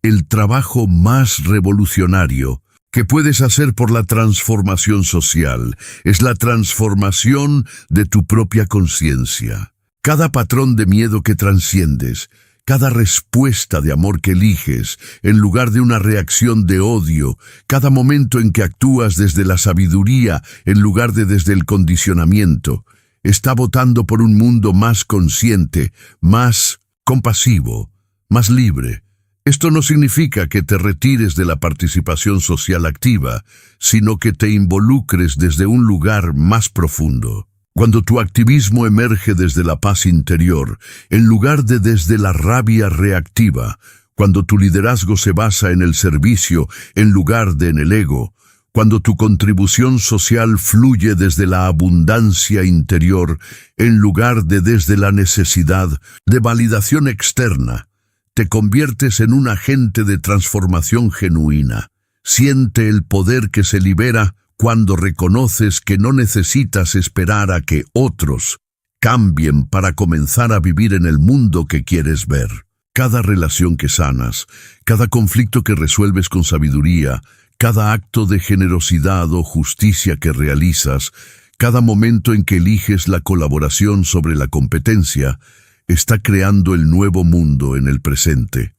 Speaker 1: El trabajo más revolucionario que puedes hacer por la transformación social es la transformación de tu propia conciencia. Cada patrón de miedo que trasciendes, cada respuesta de amor que eliges, en lugar de una reacción de odio, cada momento en que actúas desde la sabiduría en lugar de desde el condicionamiento, está votando por un mundo más consciente, más compasivo, más libre. Esto no significa que te retires de la participación social activa, sino que te involucres desde un lugar más profundo. Cuando tu activismo emerge desde la paz interior, en lugar de desde la rabia reactiva, cuando tu liderazgo se basa en el servicio en lugar de en el ego, cuando tu contribución social fluye desde la abundancia interior en lugar de desde la necesidad de validación externa, te conviertes en un agente de transformación genuina. Siente el poder que se libera cuando reconoces que no necesitas esperar a que otros cambien para comenzar a vivir en el mundo que quieres ver. Cada relación que sanas, cada conflicto que resuelves con sabiduría, cada acto de generosidad o justicia que realizas, cada momento en que eliges la colaboración sobre la competencia, está creando el nuevo mundo en el presente.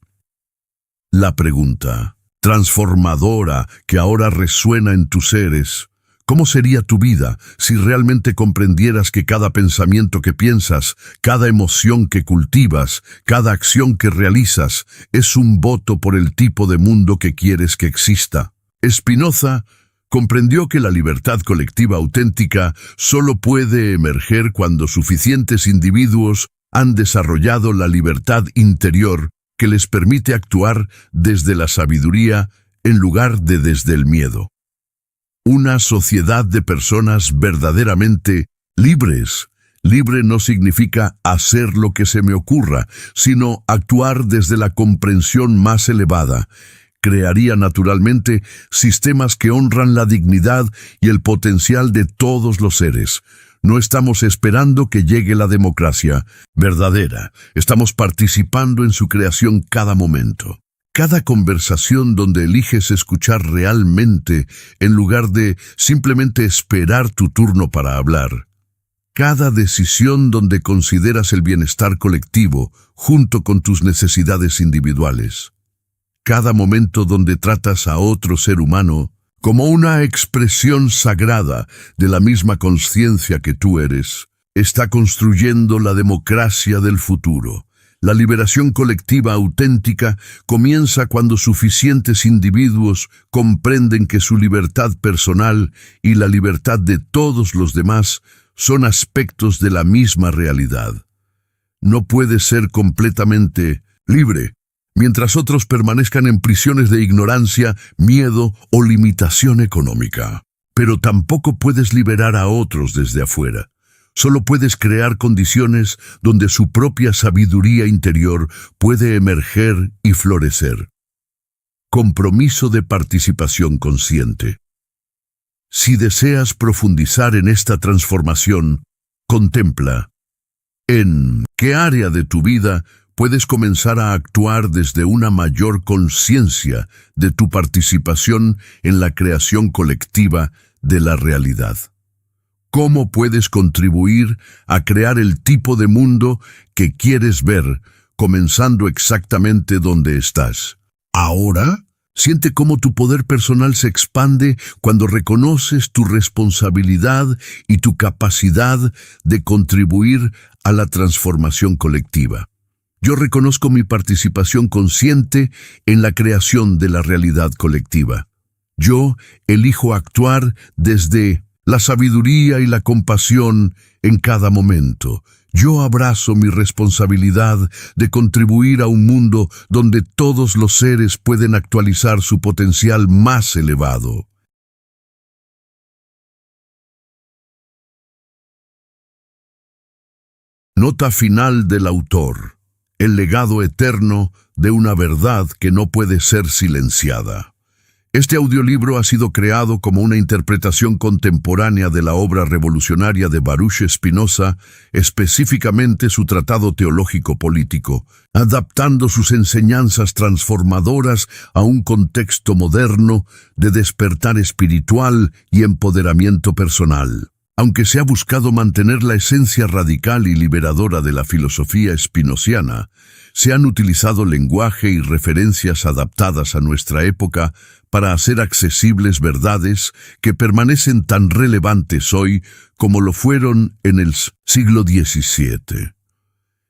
Speaker 1: La pregunta transformadora que ahora resuena en tus seres: ¿cómo sería tu vida si realmente comprendieras que cada pensamiento que piensas, cada emoción que cultivas, cada acción que realizas, es un voto por el tipo de mundo que quieres que exista? Spinoza comprendió que la libertad colectiva auténtica solo puede emerger cuando suficientes individuos han desarrollado la libertad interior que les permite actuar desde la sabiduría en lugar de desde el miedo. Una sociedad de personas verdaderamente libres. Libre no significa hacer lo que se me ocurra, sino actuar desde la comprensión más elevada. Crearía naturalmente sistemas que honran la dignidad y el potencial de todos los seres. No estamos esperando que llegue la democracia verdadera. Estamos participando en su creación cada momento. Cada conversación donde eliges escuchar realmente en lugar de simplemente esperar tu turno para hablar. Cada decisión donde consideras el bienestar colectivo junto con tus necesidades individuales. Cada momento donde tratas a otro ser humano como una expresión sagrada de la misma conciencia que tú eres, está construyendo la democracia del futuro. La liberación colectiva auténtica comienza cuando suficientes individuos comprenden que su libertad personal y la libertad de todos los demás son aspectos de la misma realidad. No puedes ser completamente libre mientras otros permanezcan en prisiones de ignorancia, miedo o limitación económica. Pero tampoco puedes liberar a otros desde afuera. Solo puedes crear condiciones donde su propia sabiduría interior puede emerger y florecer. Compromiso de participación consciente. Si deseas profundizar en esta transformación, contempla en qué área de tu vida puedes comenzar a actuar desde una mayor conciencia de tu participación en la creación colectiva de la realidad. ¿Cómo puedes contribuir a crear el tipo de mundo que quieres ver, comenzando exactamente donde estás? Ahora, siente cómo tu poder personal se expande cuando reconoces tu responsabilidad y tu capacidad de contribuir a la transformación colectiva. Yo reconozco mi participación consciente en la creación de la realidad colectiva. Yo elijo actuar desde la sabiduría y la compasión en cada momento. Yo abrazo mi responsabilidad de contribuir a un mundo donde todos los seres pueden actualizar su potencial más elevado. Nota final del autor. El legado eterno de una verdad que no puede ser silenciada. Este audiolibro ha sido creado como una interpretación contemporánea de la obra revolucionaria de Baruch Spinoza, específicamente su tratado teológico político, adaptando sus enseñanzas transformadoras a un contexto moderno de despertar espiritual y empoderamiento personal. Aunque se ha buscado mantener la esencia radical y liberadora de la filosofía spinociana, se han utilizado lenguaje y referencias adaptadas a nuestra época para hacer accesibles verdades que permanecen tan relevantes hoy como lo fueron en el siglo XVII.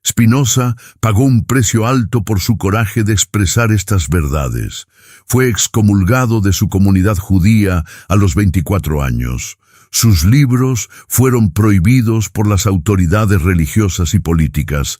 Speaker 1: Spinoza pagó un precio alto por su coraje de expresar estas verdades. Fue excomulgado de su comunidad judía a los 24 años. Sus libros fueron prohibidos por las autoridades religiosas y políticas,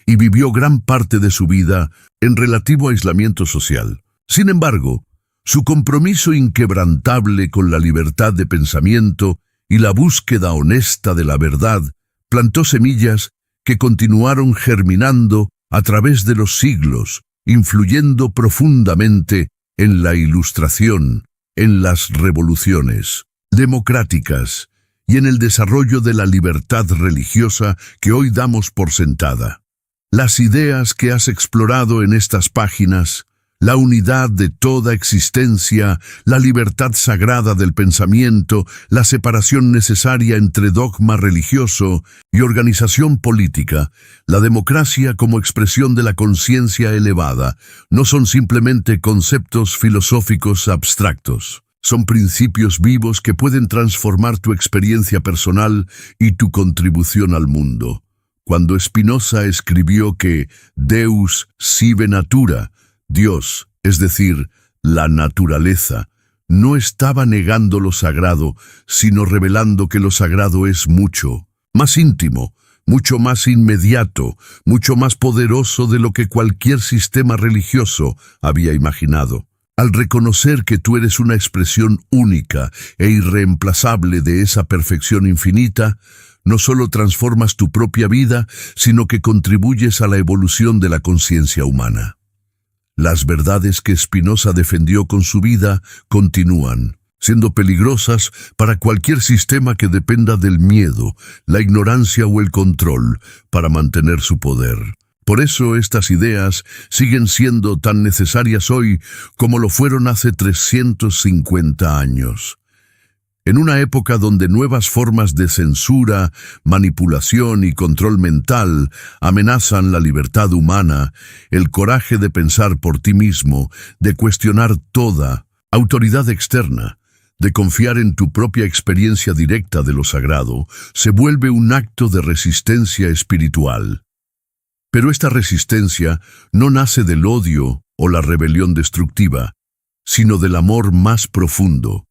Speaker 1: y vivió gran parte de su vida en relativo aislamiento social. Sin embargo, su compromiso inquebrantable con la libertad de pensamiento y la búsqueda honesta de la verdad plantó semillas que continuaron germinando a través de los siglos, influyendo profundamente en la Ilustración, en las revoluciones democráticas y en el desarrollo de la libertad religiosa que hoy damos por sentada. Las ideas que has explorado en estas páginas, la unidad de toda existencia, la libertad sagrada del pensamiento, la separación necesaria entre dogma religioso y organización política, la democracia como expresión de la conciencia elevada, no son simplemente conceptos filosóficos abstractos. Son principios vivos que pueden transformar tu experiencia personal y tu contribución al mundo. Cuando Spinoza escribió que Deus sive natura, Dios, es decir, la naturaleza, no estaba negando lo sagrado, sino revelando que lo sagrado es mucho más íntimo, mucho más inmediato, mucho más poderoso de lo que cualquier sistema religioso había imaginado. Al reconocer que tú eres una expresión única e irreemplazable de esa perfección infinita, no solo transformas tu propia vida, sino que contribuyes a la evolución de la conciencia humana. Las verdades que Spinoza defendió con su vida continúan, siendo peligrosas para cualquier sistema que dependa del miedo, la ignorancia o el control para mantener su poder. Por eso estas ideas siguen siendo tan necesarias hoy como lo fueron hace 350 años. En una época donde nuevas formas de censura, manipulación y control mental amenazan la libertad humana, el coraje de pensar por ti mismo, de cuestionar toda autoridad externa, de confiar en tu propia experiencia directa de lo sagrado, se vuelve un acto de resistencia espiritual. Pero esta resistencia no nace del odio o la rebelión destructiva, sino del amor más profundo,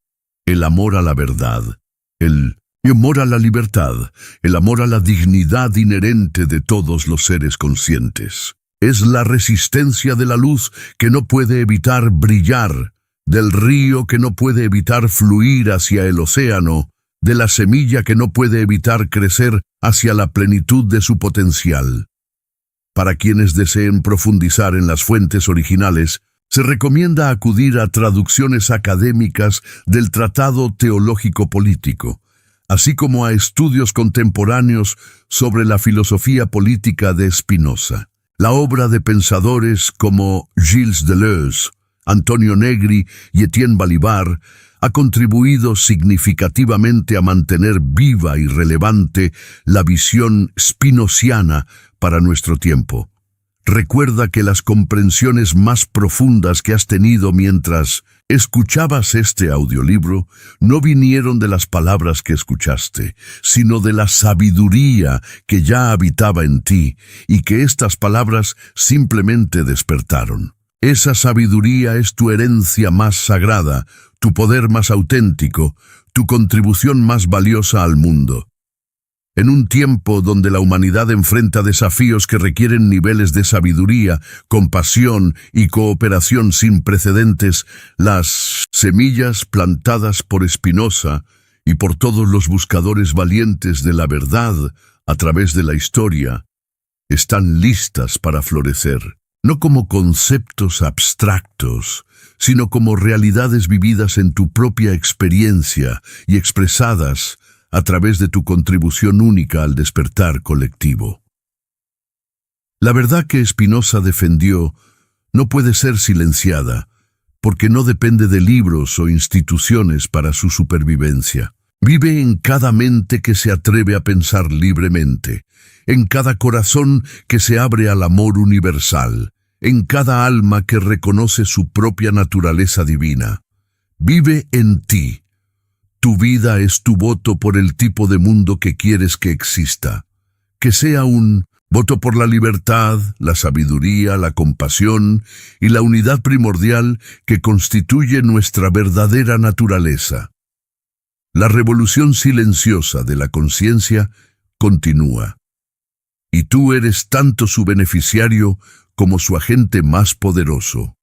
Speaker 1: el amor a la verdad, el amor a la libertad, el amor a la dignidad inherente de todos los seres conscientes. Es la resistencia de la luz que no puede evitar brillar, del río que no puede evitar fluir hacia el océano, de la semilla que no puede evitar crecer hacia la plenitud de su potencial. Para quienes deseen profundizar en las fuentes originales, se recomienda acudir a traducciones académicas del Tratado Teológico Político, así como a estudios contemporáneos sobre la filosofía política de Spinoza. La obra de pensadores como Gilles Deleuze, Antonio Negri y Etienne Balibar ha contribuido significativamente a mantener viva y relevante la visión spinoziana para nuestro tiempo. Recuerda que las comprensiones más profundas que has tenido mientras escuchabas este audiolibro no vinieron de las palabras que escuchaste, sino de la sabiduría que ya habitaba en ti y que estas palabras simplemente despertaron. Esa sabiduría es tu herencia más sagrada, tu poder más auténtico, tu contribución más valiosa al mundo. En un tiempo donde la humanidad enfrenta desafíos que requieren niveles de sabiduría, compasión y cooperación sin precedentes, las semillas plantadas por Spinoza y por todos los buscadores valientes de la verdad a través de la historia están listas para florecer. No como conceptos abstractos, sino como realidades vividas en tu propia experiencia y expresadas a través de tu contribución única al despertar colectivo. La verdad que Spinoza defendió no puede ser silenciada, porque no depende de libros o instituciones para su supervivencia. Vive en cada mente que se atreve a pensar libremente, en cada corazón que se abre al amor universal, en cada alma que reconoce su propia naturaleza divina. Vive en ti. Tu vida es tu voto por el tipo de mundo que quieres que exista. Que sea un voto por la libertad, la sabiduría, la compasión y la unidad primordial que constituye nuestra verdadera naturaleza. La revolución silenciosa de la conciencia continúa. Y tú eres tanto su beneficiario como su agente más poderoso.